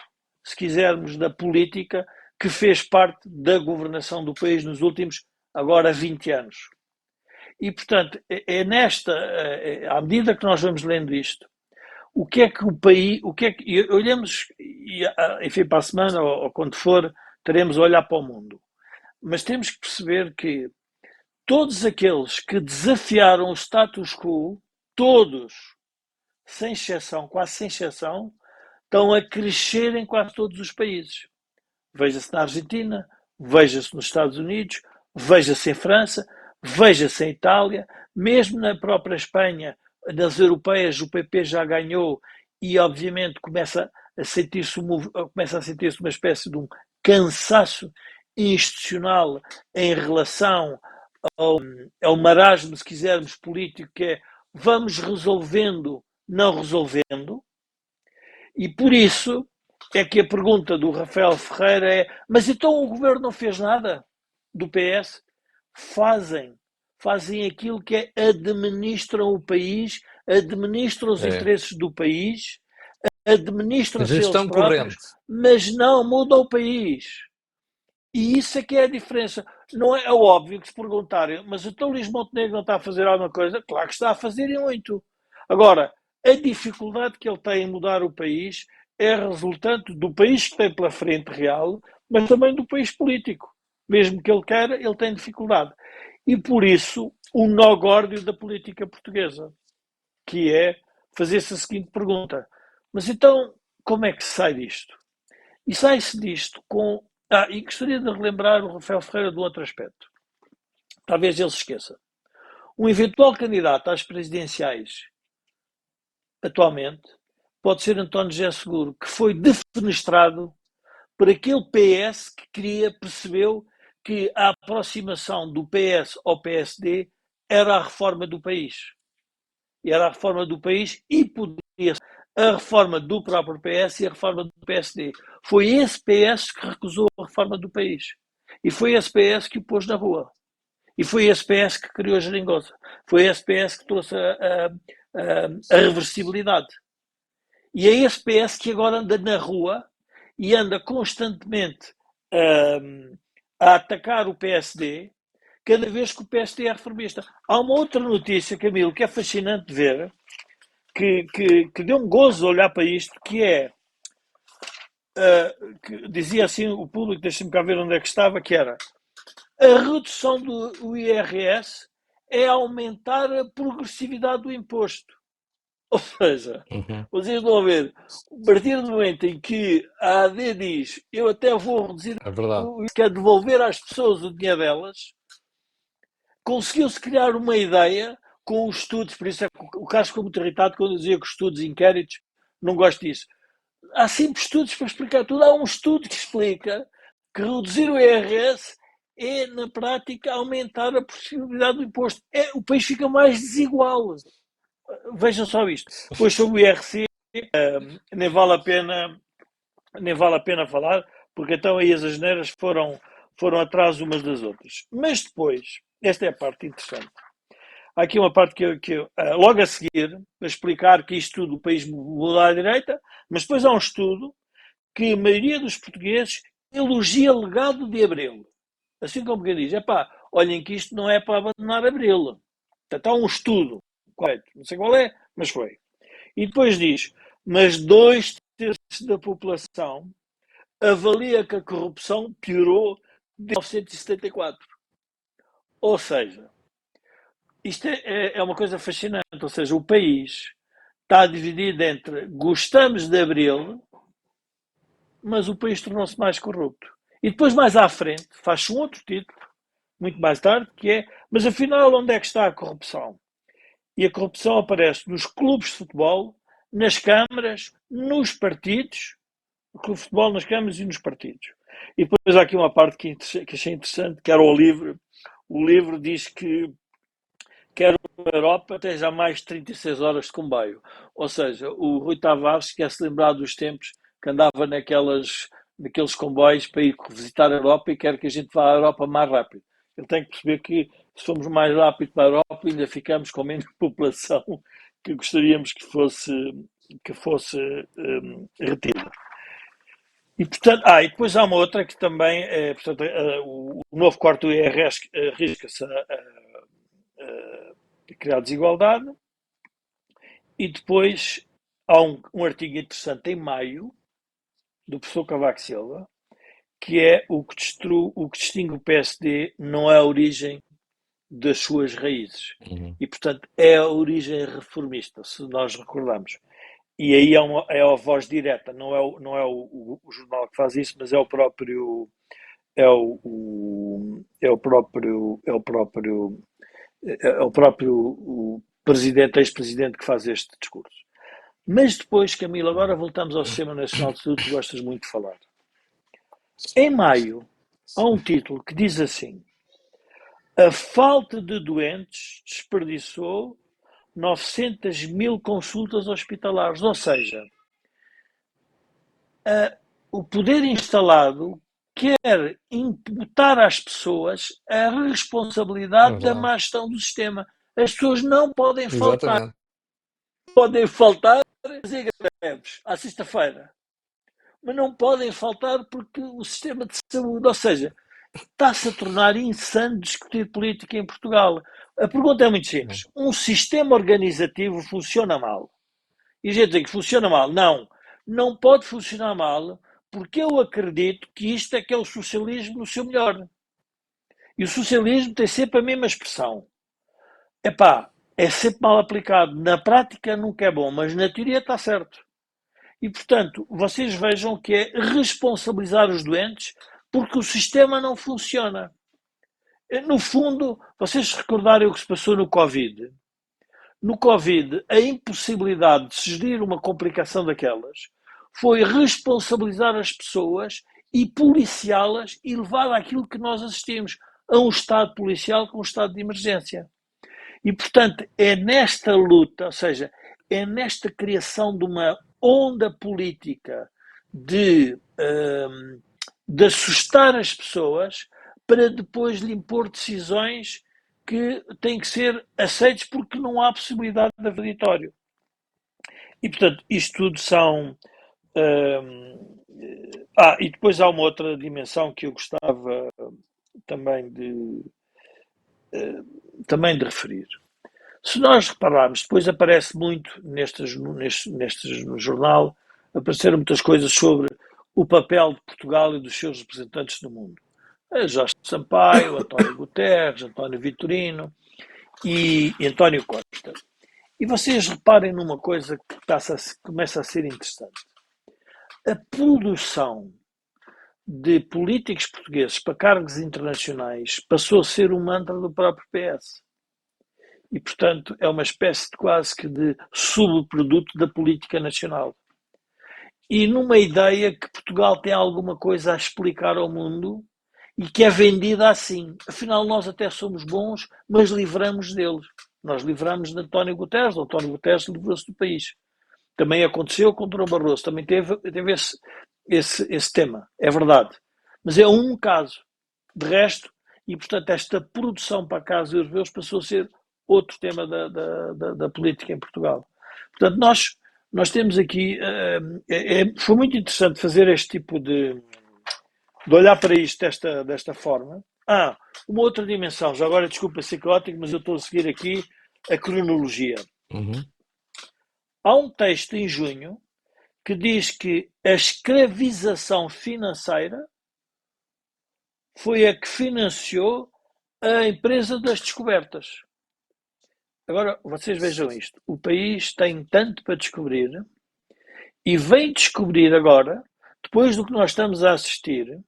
Speaker 3: se quisermos, da política que fez parte da governação do país nos últimos, agora, 20 anos. E, portanto, à medida que nós vamos lendo isto, o que é que o país, olhamos, enfim, para a semana ou quando for, teremos a olhar para o mundo. Mas temos que perceber que todos aqueles que desafiaram o status quo, todos, sem exceção, quase sem exceção, estão a crescer em quase todos os países. Veja-se na Argentina, veja-se nos Estados Unidos, veja-se em França, veja-se em Itália, mesmo na própria Espanha, nas europeias, o PP já ganhou e, obviamente, começa a sentir-se uma espécie de um cansaço institucional em relação ao marasmo, se quisermos, político, que é vamos resolvendo, não resolvendo, e por isso é que a pergunta do Rafael Ferreira é: mas então o governo não fez nada do PS? Fazem aquilo que é administram o país, administram os interesses do país, administram-se eles próprios, mas não mudam o país. E isso é que é a diferença. Não é óbvio que se perguntarem, mas o Luís Montenegro não está a fazer alguma coisa? Claro que está a fazer e muito. Agora, a dificuldade que ele tem em mudar o país é resultante do país que tem pela frente real, mas também do país político. Mesmo que ele queira, ele tem dificuldade. E por isso, o nó górdio da política portuguesa, que é fazer-se a seguinte pergunta: mas então, como é que se sai disto? E sai-se disto com... e gostaria de relembrar o Rafael Ferreira de um outro aspecto. Talvez ele se esqueça. Um eventual candidato às presidenciais, atualmente, pode ser António José Seguro, que foi defenestrado por aquele PS que percebeu que a aproximação do PS ao PSD era a reforma do país. Era a reforma do país e poderia ser a reforma do próprio PS e a reforma do PSD. Foi esse PS que recusou a reforma do país. E foi esse PS que o pôs na rua. E foi esse PS que criou a geringonça. Foi esse PS que trouxe a reversibilidade. E é esse PS que agora anda na rua e anda constantemente a atacar o PSD, cada vez que o PSD é reformista. Há uma outra notícia, Camilo, que é fascinante de ver, que deu um gozo olhar para isto, que é, que dizia assim o público, deixa-me cá ver onde é que estava, que era: a redução do IRS é aumentar a progressividade do imposto. Ou seja, vocês vão ver, a partir do momento em que a AD diz eu até vou reduzir, quer devolver às pessoas o dinheiro delas, conseguiu-se criar uma ideia com os estudos, por isso é que o Carlos ficou muito irritado quando eu dizia que os estudos, inquéritos, não gosto disso. Há sempre estudos para explicar tudo. Há um estudo que explica que reduzir o IRS é, na prática, aumentar a possibilidade do imposto. O país fica mais desigual. Vejam só isto. Depois sobre o IRC, nem vale a pena falar, porque então aí as asneiras foram atrás umas das outras. Mas depois, esta é a parte interessante. Há aqui uma parte que logo a seguir, para explicar que isto tudo, o país mudou à direita, mas depois há um estudo que a maioria dos portugueses elogia o legado de Abril. Assim como quem diz, olhem que isto não é para abandonar Abril. Portanto, há um estudo correto. Não sei qual é, mas foi. E depois diz, mas 2/3 da população avalia que a corrupção piorou de 1974. Ou seja, isto é uma coisa fascinante. Ou seja, o país está dividido entre gostamos de Abril, mas o país tornou-se mais corrupto. E depois, mais à frente, faz-se um outro título, muito mais tarde, que é, mas afinal, onde é que está a corrupção? E a corrupção aparece nos clubes de futebol, nas câmaras, nos partidos, no clube de futebol, nas câmaras e nos partidos. E depois há aqui uma parte que achei interessante, que era o livro. O livro diz que quer a Europa tem já mais de 36 horas de comboio. Ou seja, o Rui Tavares quer se lembrar dos tempos que andava naqueles comboios para ir visitar a Europa e quer que a gente vá à Europa mais rápido. Ele tem que perceber que se formos mais rápido para a Europa ainda ficamos com menos população que gostaríamos que fosse retida. E, portanto, e depois há uma outra que também é, portanto, o novo quarto arrisca-se a criar desigualdade. E depois há um artigo interessante em maio, do professor Cavaco Silva, que é o que distingue o PSD não é a origem das suas raízes. E, portanto, é a origem reformista, se nós recordarmos. E aí é a voz direta, não é o jornal que faz isso, mas é o próprio presidente, ex-presidente que faz este discurso. Mas depois, Camilo, agora voltamos ao Sistema Nacional de Saúde, que gostas muito de falar. Em maio, há um título que diz assim: a falta de doentes desperdiçou 900 mil consultas hospitalares. Ou seja, o poder instalado quer imputar às pessoas a responsabilidade da má gestão do sistema. As pessoas não podem faltar.
Speaker 1: Exatamente.
Speaker 3: Podem faltar fazer greves à sexta-feira, mas não podem faltar porque o sistema de saúde, ou seja, está-se a tornar insano discutir política em Portugal. A pergunta é muito simples. Um sistema organizativo funciona mal. E a gente diz que funciona mal. Não pode funcionar mal porque eu acredito que isto é que é o socialismo no seu melhor. E o socialismo tem sempre a mesma expressão. É sempre mal aplicado. Na prática nunca é bom, mas na teoria está certo. E, portanto, vocês vejam que é responsabilizar os doentes porque o sistema não funciona. No fundo, vocês recordarem o que se passou no Covid. No Covid, a impossibilidade de se gerir uma complicação daquelas foi responsabilizar as pessoas e policiá-las e levar àquilo que nós assistimos, a um estado policial com um estado de emergência. E, portanto, é nesta luta, ou seja, é nesta criação de uma onda política de assustar as pessoas para depois lhe impor decisões que têm que ser aceitas porque não há possibilidade de haver vitória. E, portanto, isto tudo são... e depois há uma outra dimensão que eu gostava também de referir. Se nós repararmos, depois aparece muito nestes no jornal, apareceram muitas coisas sobre o papel de Portugal e dos seus representantes no mundo. Jorge Sampaio, António Guterres, António Vitorino e António Costa. E vocês reparem numa coisa que começa a ser interessante. A produção de políticos portugueses para cargos internacionais passou a ser um mantra do próprio PS. E, portanto, é uma espécie de quase que de subproduto da política nacional. E numa ideia que Portugal tem alguma coisa a explicar ao mundo e que é vendida assim. Afinal, nós até somos bons, mas livramos deles. Nós livramos de António Guterres, o António Guterres livrou-se do país. Também aconteceu com o Durão Barroso, também teve esse tema, é verdade. Mas é um caso. De resto, e portanto esta produção para casos europeus passou a ser outro tema da política em Portugal. Portanto, nós temos aqui, foi muito interessante fazer este tipo de olhar para isto desta forma. Uma outra dimensão, já agora desculpa ser caótico, mas eu estou a seguir aqui a cronologia.
Speaker 1: Uhum.
Speaker 3: Há um texto em junho que diz que a escravização financeira foi a que financiou a empresa das descobertas. Agora, vocês vejam isto. O país tem tanto para descobrir e vem descobrir agora, depois do que nós estamos a assistir,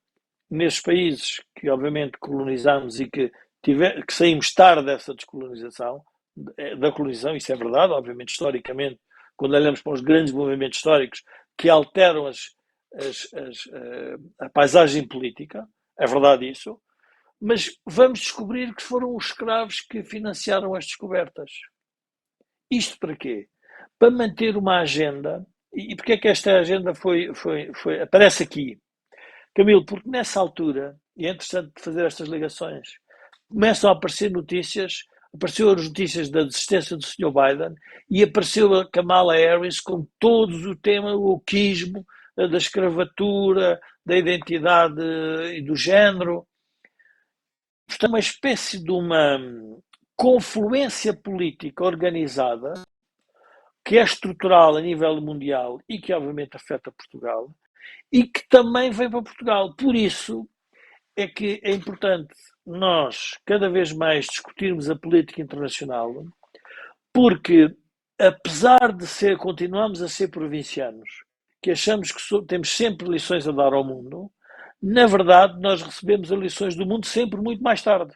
Speaker 3: nesses países que obviamente colonizamos e que saímos tarde dessa descolonização, da colonização, isso é verdade, obviamente historicamente, quando olhamos para os grandes movimentos históricos que alteram a paisagem política, é verdade isso, mas vamos descobrir que foram os escravos que financiaram as descobertas. Isto para quê? Para manter uma agenda. E porquê é que esta agenda aparece aqui? Camilo, porque nessa altura, e é interessante fazer estas ligações, começam a aparecer notícias, apareceram as notícias da desistência do Sr. Biden e apareceu a Kamala Harris com todo o tema, o wokeismo, da escravatura, da identidade e do género. Portanto, uma espécie de uma confluência política organizada que é estrutural a nível mundial e que obviamente afeta Portugal e que também vem para Portugal. Por isso é que é importante nós cada vez mais discutirmos a política internacional, porque apesar de continuamos a ser provincianos, que achamos que temos sempre lições a dar ao mundo, na verdade nós recebemos as lições do mundo sempre muito mais tarde.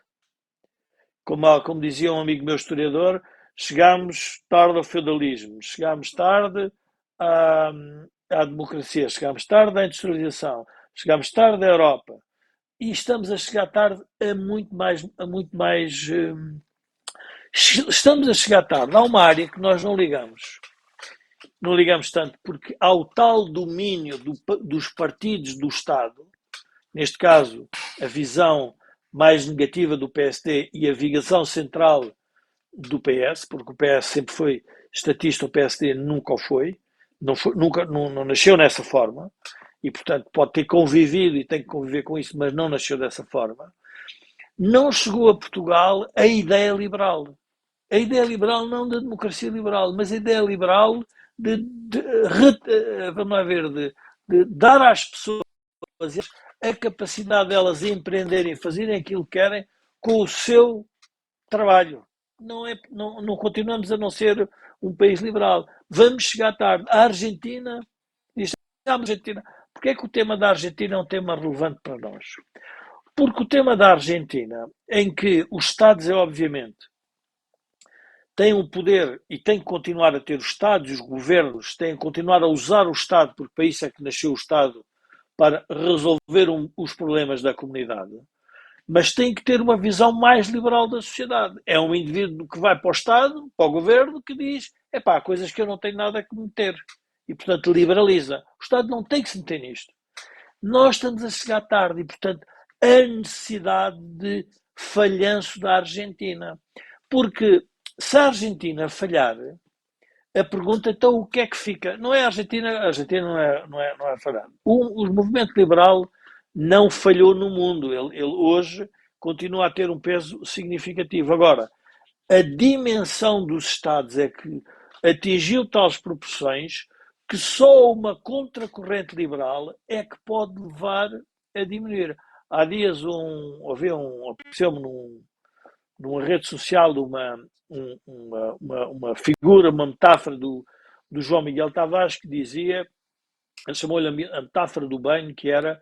Speaker 3: Como dizia um amigo meu historiador, chegámos tarde ao feudalismo, chegámos tarde à democracia, chegámos tarde à industrialização, chegámos tarde à Europa e estamos a chegar tarde a muito mais estamos a chegar tarde. Há uma área que nós não ligamos tanto, porque há o tal domínio dos partidos do Estado, neste caso a visão mais negativa do PSD e a visão central do PS, porque o PS sempre foi estatista, o PSD nunca o foi, não nasceu nessa forma, e portanto pode ter convivido e tem que conviver com isso, mas não nasceu dessa forma. Não chegou a Portugal a ideia liberal. A ideia liberal não da democracia liberal, mas a ideia liberal de dar às pessoas a capacidade delas empreenderem, fazerem aquilo que querem com o seu trabalho. Não continuamos a não ser um país liberal. Vamos chegar tarde. A Argentina, porque é que o tema da Argentina é um tema relevante para nós? Porque o tema da Argentina, em que os Estados, obviamente, têm o poder e têm que continuar a ter os Estados, os governos têm que continuar a usar o Estado, porque para isso é que nasceu o Estado, para resolver os problemas da comunidade, mas tem que ter uma visão mais liberal da sociedade. É um indivíduo que vai para o Estado, para o governo, que diz, há coisas que eu não tenho nada a meter. E, portanto, liberaliza. O Estado não tem que se meter nisto. Nós estamos a chegar tarde e, portanto, a necessidade de falhanço da Argentina. Porque se a Argentina falhar, a pergunta, então, o que é que fica? Não é a Argentina não é falhar. O movimento liberal não falhou no mundo. Ele hoje continua a ter um peso significativo. Agora, a dimensão dos Estados é que atingiu tais proporções que só uma contracorrente liberal é que pode levar a diminuir. Há dias apareceu-me numa rede social uma figura, uma metáfora do João Miguel Tavares que dizia, chamou-lhe a metáfora do banho, que era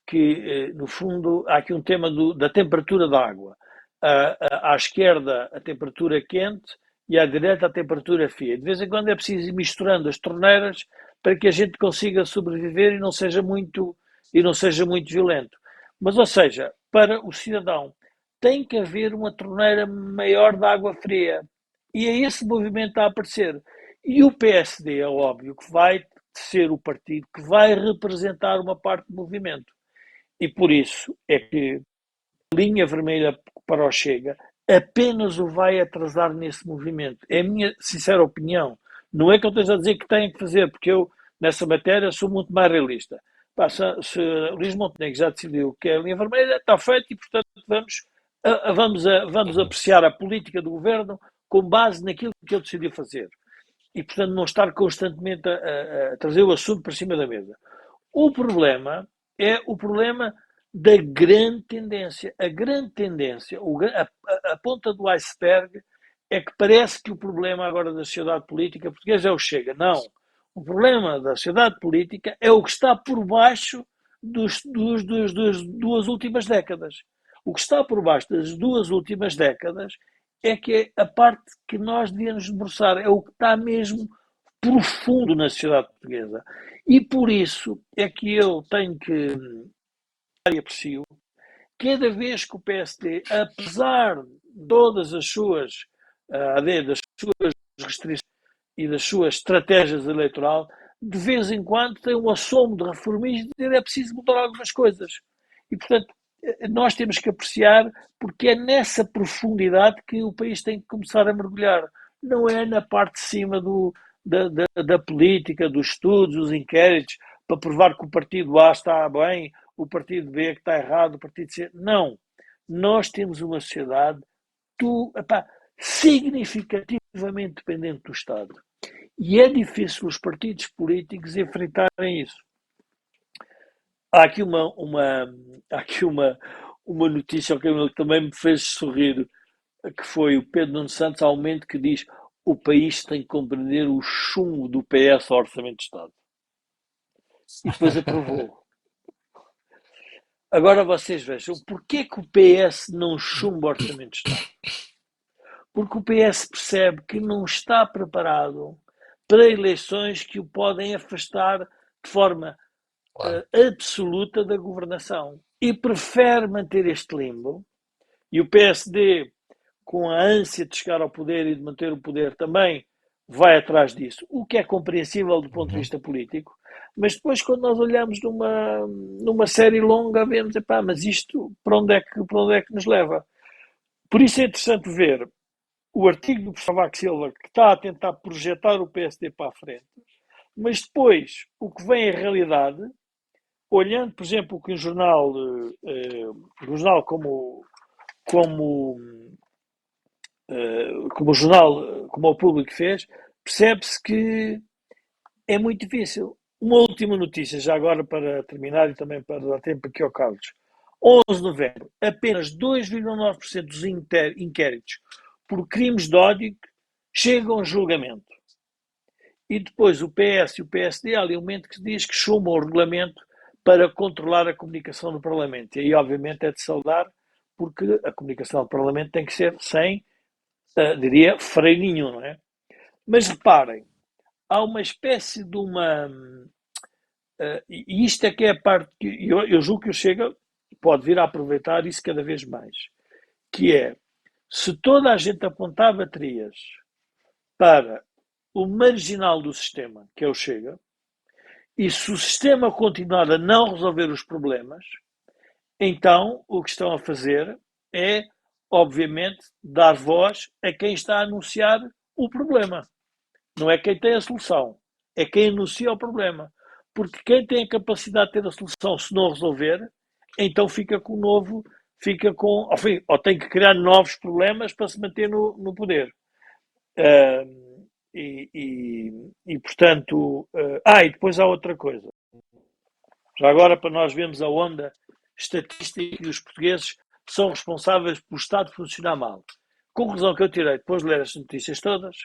Speaker 3: que no fundo há aqui um tema da temperatura da água. À esquerda a temperatura quente e à direita a temperatura fria. De vez em quando é preciso ir misturando as torneiras para que a gente consiga sobreviver e não seja muito violento. Mas, ou seja, para o cidadão tem que haver uma torneira maior de água fria. E é esse movimento a aparecer. E o PSD é óbvio que vai ser o partido que vai representar uma parte do movimento. E por isso é que a linha vermelha para o Chega apenas o vai atrasar nesse movimento. É a minha sincera opinião. Não é que eu esteja a dizer que tenho que fazer, porque eu, nessa matéria, sou muito mais realista. Se Luís Montenegro já decidiu que é a linha vermelha, está feito e, portanto, vamos vamos apreciar a política do governo com base naquilo que ele decidiu fazer. E, portanto, não estar constantemente a trazer o assunto para cima da mesa. O problema é o problema da grande tendência. A grande tendência, a ponta do iceberg, é que parece que o problema agora da sociedade política portuguesa é o Chega. Não. O problema da sociedade política é o que está por baixo das duas últimas décadas. O que está por baixo das duas últimas décadas é que é a parte que nós devíamos debruçar, é o que está mesmo profundo na sociedade portuguesa. E por isso é que eu tenho que e aprecio cada vez que o PSD, apesar de todas as suas, das suas restrições e das suas estratégias eleitorais, de vez em quando tem um assomo de reformismo e dizer é preciso mudar algumas coisas. E, portanto, nós temos que apreciar, porque é nessa profundidade que o país tem que começar a mergulhar. Não é na parte de cima da política, dos estudos, dos inquéritos, para provar que o partido A está bem, o partido B que está errado, o partido C. Não. Nós temos uma sociedade significativamente dependente do Estado. E é difícil os partidos políticos enfrentarem isso. Há aqui uma notícia que também me fez sorrir, que foi o Pedro Nuno Santos, ao momento que diz o país tem que compreender o chumbo do PS ao Orçamento de Estado. E depois aprovou. Agora vocês vejam, porquê que o PS não chumba o Orçamento de Estado? Porque o PS percebe que não está preparado para eleições que o podem afastar de forma absoluta da governação. E prefere manter este limbo. E o PSD, com a ânsia de chegar ao poder e de manter o poder, também vai atrás disso, o que é compreensível do ponto de vista político. Mas depois, quando nós olhamos numa série longa, vemos, mas isto para onde é que nos leva? Por isso é interessante ver o artigo do professor Cavaco Silva, que está a tentar projetar o PSD para a frente, mas depois, o que vem em realidade, olhando, por exemplo, o que um jornal como o Público fez, percebe-se que é muito difícil. Uma última notícia, já agora para terminar e também para dar tempo aqui ao Carlos. 11 de novembro, apenas 2,9% dos inquéritos por crimes de ódio chegam a julgamento. E depois o PS e o PSD, há ali um momento que diz que chumbam o regulamento para controlar a comunicação no Parlamento. E aí, obviamente, é de saudar, porque a comunicação do Parlamento tem que ser sem, diria, freio nenhum, não é? Mas reparem, há uma espécie de uma... e isto é que é a parte que eu julgo que o Chega pode vir a aproveitar isso cada vez mais, que é, se toda a gente apontar baterias para o marginal do sistema, que é o Chega, e se o sistema continuar a não resolver os problemas, então o que estão a fazer é, obviamente, dar voz a quem está a anunciar o problema. Não é quem tem a solução, é quem anuncia o problema. Porque quem tem a capacidade de ter a solução, se não resolver, então fica com ou tem que criar novos problemas para se manter no poder. Portanto, e depois há outra coisa. Já agora, para nós vermos a onda estatística que os portugueses são responsáveis pelo Estado funcionar mal. Conclusão que eu tirei depois de ler as notícias todas: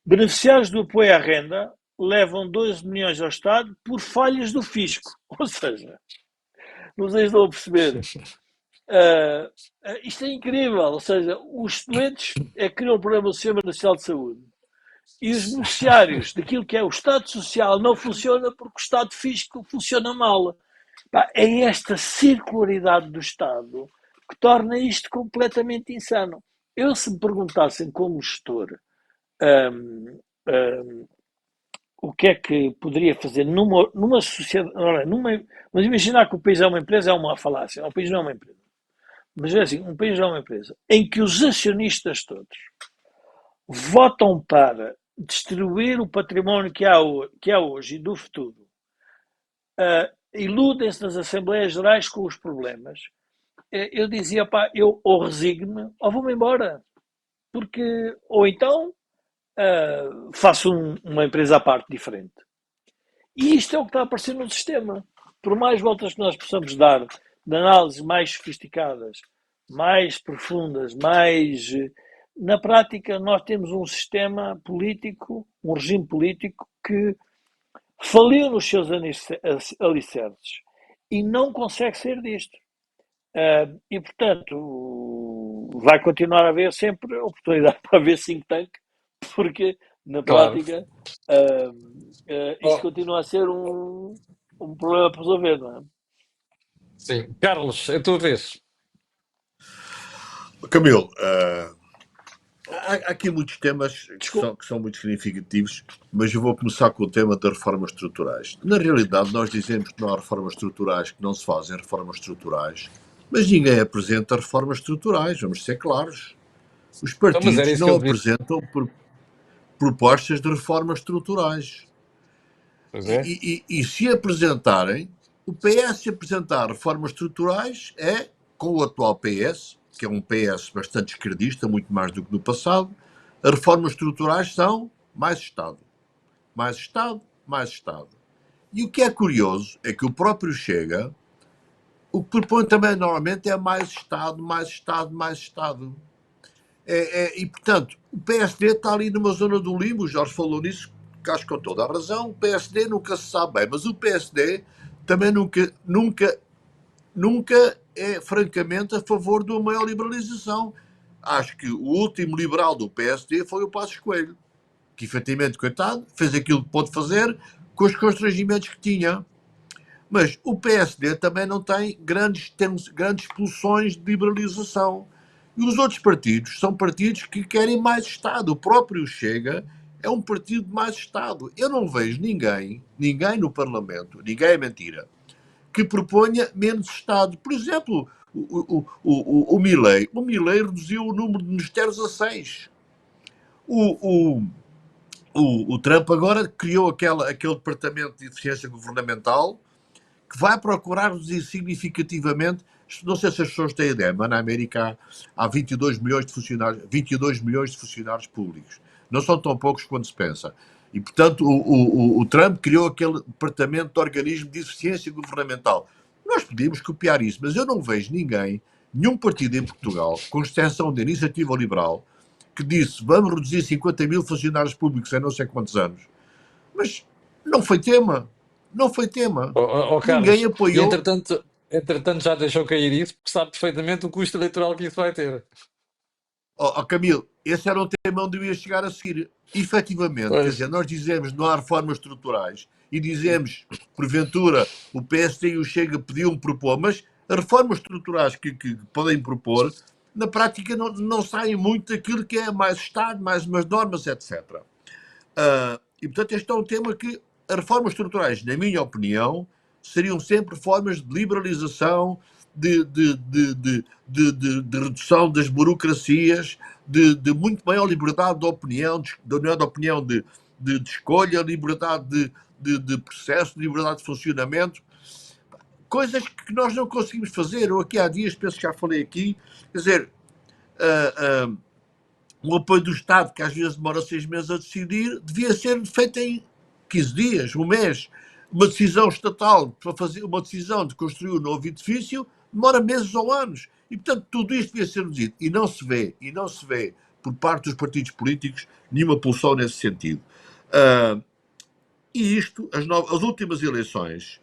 Speaker 3: beneficiários do apoio à renda levam 12 milhões ao Estado por falhas do fisco. Ou seja, não sei se estão a perceber. Isto é incrível. Ou seja, os doentes é que criam o problema do Sistema Nacional de Saúde. E os beneficiários daquilo que é o Estado Social não funciona porque o Estado Fisco funciona mal. É esta circularidade do Estado que torna isto completamente insano. Eu, se me perguntassem como gestor o que é que poderia fazer numa sociedade... mas imaginar que o país é uma empresa é uma falácia. O país não é uma empresa. Mas é assim, um país não é uma empresa em que os acionistas todos votam para distribuir o património que há hoje e do futuro, iludem-se nas Assembleias Gerais com os problemas, eu dizia, pá, eu ou resigno-me ou vou-me embora. Porque, ou então, faço uma empresa à parte diferente. E isto é o que está a aparecer no sistema. Por mais voltas que nós possamos dar de análises mais sofisticadas, mais profundas, mais. Na prática, nós temos um sistema político, um regime político que faliu nos seus alicerces e não consegue sair disto. E, portanto, vai continuar a haver sempre oportunidade para haver think tank, porque, na
Speaker 1: Claro.
Speaker 3: prática, isto
Speaker 1: Oh,
Speaker 3: continua a ser um problema para resolver, não é?
Speaker 1: sim. Carlos, é a tua vez.
Speaker 2: Camilo, há aqui muitos temas
Speaker 3: Desculpa.
Speaker 2: que são muito significativos, mas eu vou começar com o tema das reformas estruturais. Na realidade, nós dizemos que não há reformas estruturais, que não se fazem reformas estruturais, mas ninguém apresenta reformas estruturais, vamos ser claros. Os
Speaker 1: Então, mas era
Speaker 2: partidos
Speaker 1: isso que eu
Speaker 2: não
Speaker 1: devia.
Speaker 2: apresentam propostas de reformas estruturais.
Speaker 1: Pois é.
Speaker 2: E se apresentarem, o PS se apresentar reformas estruturais é com o atual PS, que é um PS bastante esquerdista, muito mais do que no passado. As reformas estruturais são mais Estado. Mais Estado, mais Estado. E o que é curioso é que o próprio Chega, o que propõe também normalmente é mais Estado, mais Estado, mais Estado. E, portanto, o PSD está ali numa zona do limbo, o Jorge falou nisso, que acho que com toda a razão. O PSD nunca se sabe bem, mas o PSD também nunca é francamente a favor de uma maior liberalização. Acho que o último liberal do PSD foi o Passos Coelho, que efetivamente, coitado, fez aquilo que pôde fazer com os constrangimentos que tinha. Mas o PSD também não tem grandes pulsões de liberalização. E os outros partidos são partidos que querem mais Estado. O próprio Chega é um partido de mais Estado. Eu não vejo ninguém no Parlamento, ninguém é mentira, que proponha menos Estado. Por exemplo, o Milei. O Milei reduziu o número de ministérios a 6. O, o Trump agora criou aquele departamento de eficiência governamental que vai procurar reduzir significativamente. Não sei se as pessoas têm ideia, mas na América há 22 milhões de funcionários, 22 milhões de funcionários públicos. Não são tão poucos quanto se pensa. E, portanto, o Trump criou aquele departamento de organismo de eficiência governamental. Nós podíamos copiar isso, mas eu não vejo ninguém, nenhum partido em Portugal, com exceção da Iniciativa Liberal, que disse vamos reduzir 50 mil funcionários públicos em não sei quantos anos. Mas não foi tema. Não foi tema. Ninguém
Speaker 1: Carlos, e
Speaker 2: apoiou.
Speaker 1: entretanto já deixou cair isso porque sabe perfeitamente o custo eleitoral que isso vai ter.
Speaker 2: Camilo, esse era um tema onde eu ia chegar a seguir. Efetivamente, quer
Speaker 1: Pois.
Speaker 2: dizer, nós dizemos não há reformas estruturais e dizemos, porventura, o PSD e o Chega podiam propor, mas as reformas estruturais que podem propor, na prática não saem muito daquilo que é mais Estado, mais umas normas, etc. E, portanto, este é um tema que as reformas estruturais, na minha opinião, seriam sempre formas de liberalização, de redução das burocracias, de muito maior liberdade de opinião, de escolha, liberdade de processo, liberdade de funcionamento, coisas que nós não conseguimos fazer. Eu aqui há dias, penso que já falei aqui, quer dizer, o apoio do Estado, que às vezes demora 6 meses a decidir, devia ser feito em 15 dias, um mês. Uma decisão estatal para fazer uma decisão de construir um novo edifício demora meses ou anos. E, portanto, tudo isto devia ser reduzido. E não se vê, por parte dos partidos políticos, nenhuma pulsão nesse sentido. E isto, as últimas eleições,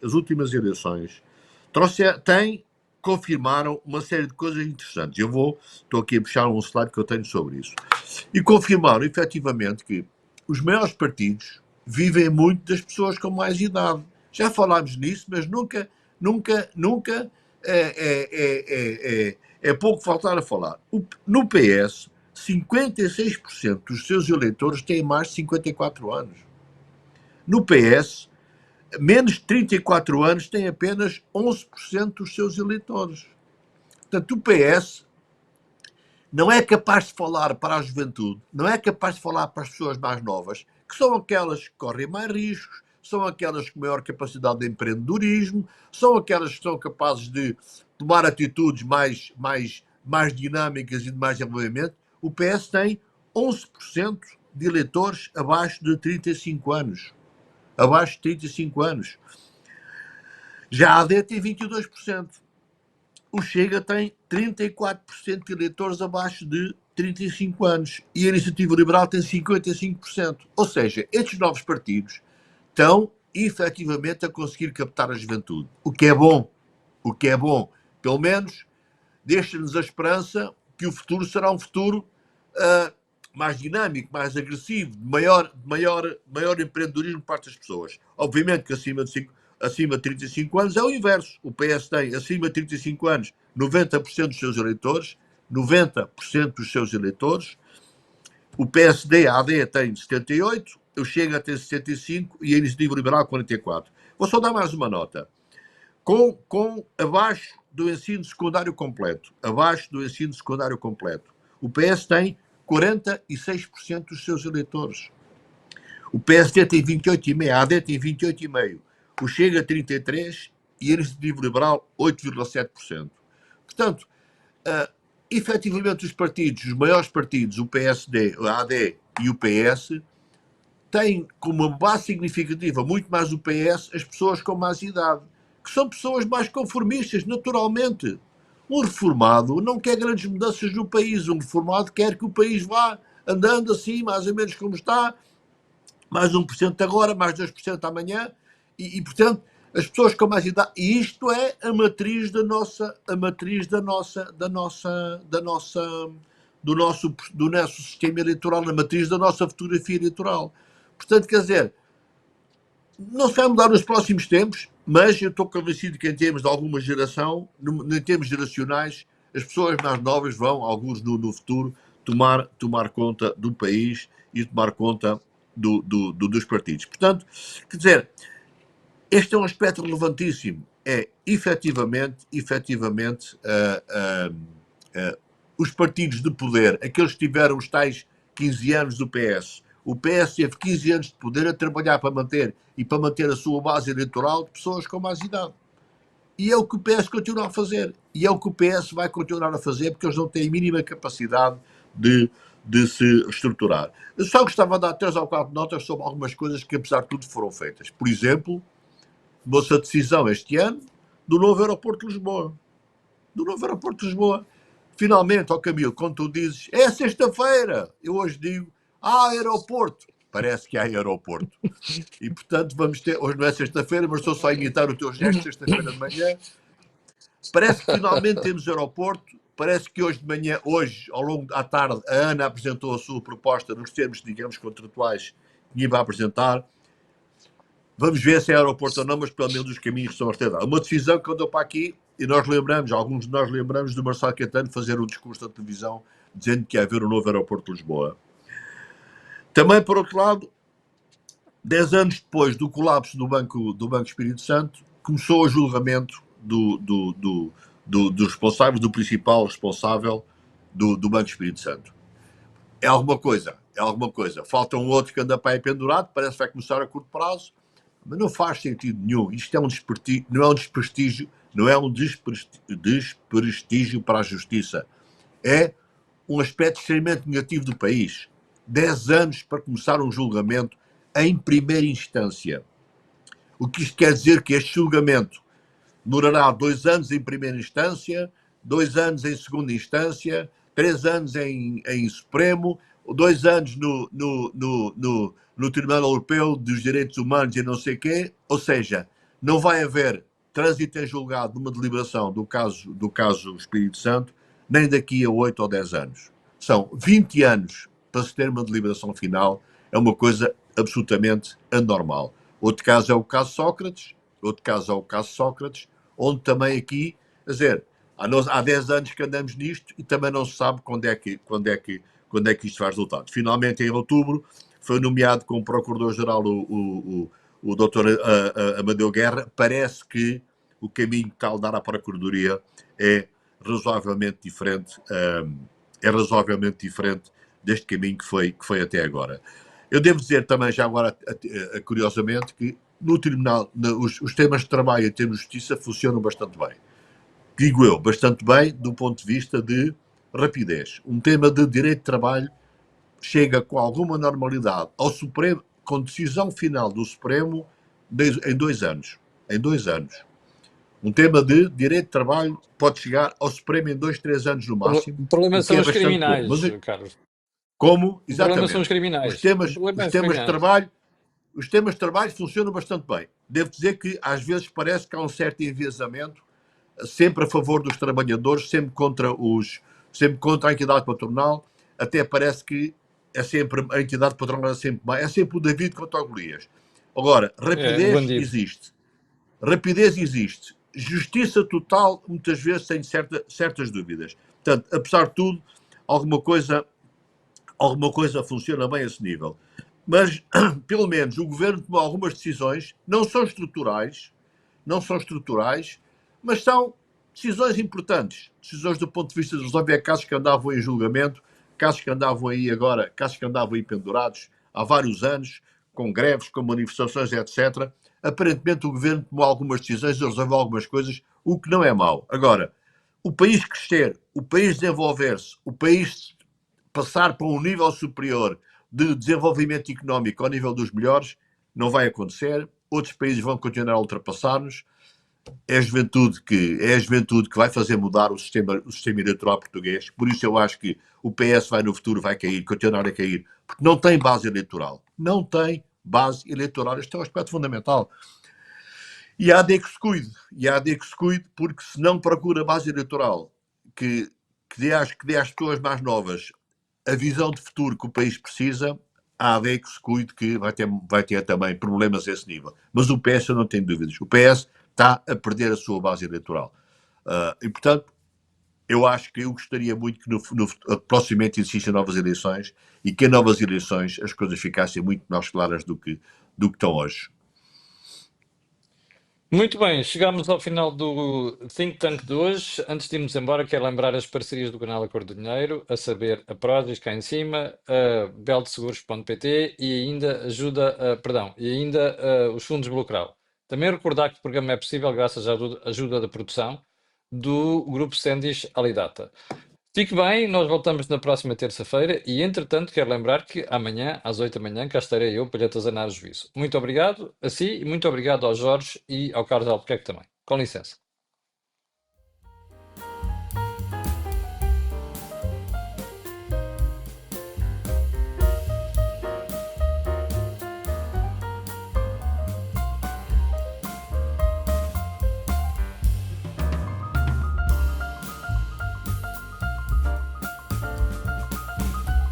Speaker 2: confirmaram uma série de coisas interessantes. Estou aqui a puxar um slide que eu tenho sobre isso. E confirmaram, efetivamente, que os maiores partidos vivem muito das pessoas com mais idade. Já falámos nisso, mas nunca é pouco faltar a falar. No PS, 56% dos seus eleitores têm mais de 54 anos. No PS, menos de 34 anos têm apenas 11% dos seus eleitores. Portanto, o PS não é capaz de falar para a juventude, não é capaz de falar para as pessoas mais novas, que são aquelas que correm mais riscos, são aquelas com maior capacidade de empreendedorismo, são aquelas que são capazes de tomar atitudes mais dinâmicas e de mais desenvolvimento. O PS tem 11% de eleitores abaixo de 35 anos. Abaixo de 35 anos. Já a AD tem 22%. O Chega tem 34% de eleitores abaixo de 35 anos. E a Iniciativa Liberal tem 55%. Ou seja, estes novos partidos estão efetivamente a conseguir captar a juventude. O que é bom. O que é bom. Pelo menos deixa-nos a esperança que o futuro será um futuro mais dinâmico, mais agressivo, de maior empreendedorismo por parte das pessoas. Obviamente que acima de 35 anos é o inverso. O PS tem, acima de 35 anos, 90% dos seus eleitores, 90% dos seus eleitores. O PSD, a AD, tem 78%, o Chega tem 65% e a Iniciativa Liberal 44%. Vou só dar mais uma nota. Com abaixo do ensino secundário completo, abaixo do ensino secundário completo, o PS tem 46% dos seus eleitores. O PSD tem 28,5%, a AD tem 28,5%, o Chega 33% e a Iniciativa Liberal 8,7%. Portanto, efetivamente os partidos, os maiores partidos, o PSD, a AD e o PS, têm como uma base significativa, muito mais o PS, as pessoas com mais idade, que são pessoas mais conformistas, naturalmente. Um reformado não quer grandes mudanças no país, um reformado quer que o país vá andando assim, mais ou menos como está, mais 1% agora, mais 2% amanhã, e portanto, as pessoas com mais idade, e isto é a matriz do nosso sistema eleitoral, a matriz da nossa fotografia eleitoral. Portanto, quer dizer, não se vai mudar nos próximos tempos, mas eu estou convencido que em termos de alguma geração, em termos geracionais, as pessoas mais novas vão, alguns no futuro, tomar conta do país e tomar conta dos partidos. Portanto, quer dizer, este é um aspecto relevantíssimo. É, efetivamente, os partidos de poder, aqueles que tiveram os tais 15 anos do PS, o PS teve 15 anos de poder a trabalhar para manter a sua base eleitoral de pessoas com mais idade. E é o que o PS continua a fazer. E é o que o PS vai continuar a fazer, porque eles não têm a mínima capacidade de se estruturar. Eu só gostava de dar 3 ou 4 notas sobre algumas coisas que, apesar de tudo, foram feitas. Por exemplo, tomou-se a decisão este ano do novo aeroporto de Lisboa. Finalmente, ó Camilo, quando tu dizes, é sexta-feira, eu hoje digo, há aeroporto. Parece que há aeroporto. E, portanto, vamos ter, hoje não é sexta-feira, mas estou só a imitar o teu gesto, sexta-feira de manhã. Parece que finalmente temos aeroporto. Parece que hoje de manhã, ao longo da tarde, a Ana apresentou a sua proposta nos termos, digamos, contratuais que ia apresentar. Vamos ver se é aeroporto ou não, mas pelo menos os caminhos são ordenados. Uma decisão que andou para aqui, e alguns de nós lembramos do Marcelo Caetano fazer um discurso da televisão dizendo que ia haver um novo aeroporto de Lisboa. Também, por outro lado, 10 anos depois do colapso do Banco Espírito Santo, começou o julgamento dos responsáveis, do principal responsável do Banco Espírito Santo. É alguma coisa. Falta um outro que anda para aí pendurado, parece que vai começar a curto prazo, mas não faz sentido nenhum. Isto é um desprestígio, não é um desprestígio para a justiça. É um aspecto extremamente negativo do país. 10 anos para começar um julgamento em primeira instância. O que isto quer dizer que este julgamento demorará 2 anos em primeira instância, 2 anos em segunda instância, 3 anos em Supremo, 2 anos no Tribunal Europeu dos Direitos Humanos e não sei o quê. Ou seja, não vai haver trânsito em julgado de uma deliberação do caso Espírito Santo, nem daqui a 8 ou 10 anos. São 20 anos para se ter uma deliberação final, é uma coisa absolutamente anormal. Outro caso é o caso Sócrates, onde também aqui, quer dizer, há 10 anos que andamos nisto e também não se sabe quando é que isto vai resultar. Finalmente, em outubro, foi nomeado como Procurador-Geral o Dr. Amadeu Guerra. Parece que o caminho que está a dar à Procuradoria é razoavelmente diferente deste caminho que foi até agora. Eu devo dizer também, já agora, curiosamente, que no tribunal, os temas de trabalho em termos de justiça funcionam bastante bem. Digo eu, bastante bem do ponto de vista de rapidez. Um tema de direito de trabalho chega com alguma normalidade ao Supremo, com decisão final do Supremo em 2 anos. Em 2 anos. Um tema de direito de trabalho pode chegar ao Supremo em 2, 3 anos no máximo,
Speaker 1: O problema
Speaker 2: o que
Speaker 1: são
Speaker 2: é
Speaker 1: os
Speaker 2: bastante bom.
Speaker 1: criminais,
Speaker 2: Mas
Speaker 1: Carlos.
Speaker 2: como?
Speaker 1: O problema são os
Speaker 2: Exatamente. Os
Speaker 1: criminais. O
Speaker 2: temas,
Speaker 1: problema é
Speaker 2: os
Speaker 1: os
Speaker 2: temas de
Speaker 1: criminais.
Speaker 2: trabalho, os temas de trabalho funcionam bastante bem. Devo dizer que às vezes parece que há um certo enviesamento, sempre a favor dos trabalhadores, sempre contra a entidade patronal. Até parece que é sempre a entidade patronal é sempre mais, é sempre o David contra o Golias. Agora,
Speaker 1: É, o
Speaker 2: rapidez
Speaker 1: bandido.
Speaker 2: existe. Rapidez existe. Justiça total, muitas vezes, tem certas dúvidas. Portanto, apesar de tudo, alguma coisa funciona bem a esse nível. Mas, pelo menos, o governo tomou algumas decisões, não são estruturais, mas são decisões importantes. Decisões do ponto de vista de resolver casos que andavam em julgamento, casos que andavam aí pendurados há vários anos, com greves, com manifestações, etc. Aparentemente o governo tomou algumas decisões e resolveu algumas coisas, o que não é mau. Agora, o país crescer, o país desenvolver-se, o país passar para um nível superior de desenvolvimento económico ao nível dos melhores, não vai acontecer. Outros países vão continuar a ultrapassar-nos. É a juventude que vai fazer mudar o sistema eleitoral português. Por isso eu acho que o PS vai no futuro vai cair, continuar a cair, porque não tem base eleitoral. Não tem base eleitoral. Este é um aspecto fundamental. E há de que se cuide, porque se não procura base eleitoral que dê às pessoas mais novas a visão de futuro que o país precisa, há de que se cuide que vai ter também problemas a esse nível. Mas o PS, eu não tenho dúvidas, o PS está a perder a sua base eleitoral. E, portanto, eu gostaria muito que proximamente existissem novas eleições e que em novas eleições as coisas ficassem muito mais claras do que estão hoje.
Speaker 1: Muito bem, chegamos ao final do Think Tank de hoje. Antes de irmos embora, quero lembrar as parcerias do canal Acordo do Dinheiro, a saber, a Prozis cá em cima, a beltseguros.pt e ainda os fundos Blucral. Também recordar que o programa é possível graças à ajuda da produção do Grupo Sendis Alidata. Fique bem, nós voltamos na próxima terça-feira e, entretanto, quero lembrar que amanhã, às 8 da manhã, cá estarei eu para lhe atazanar o juízo. Muito obrigado a si e muito obrigado ao Jorge e ao Carlos Albuquerque também. Com licença.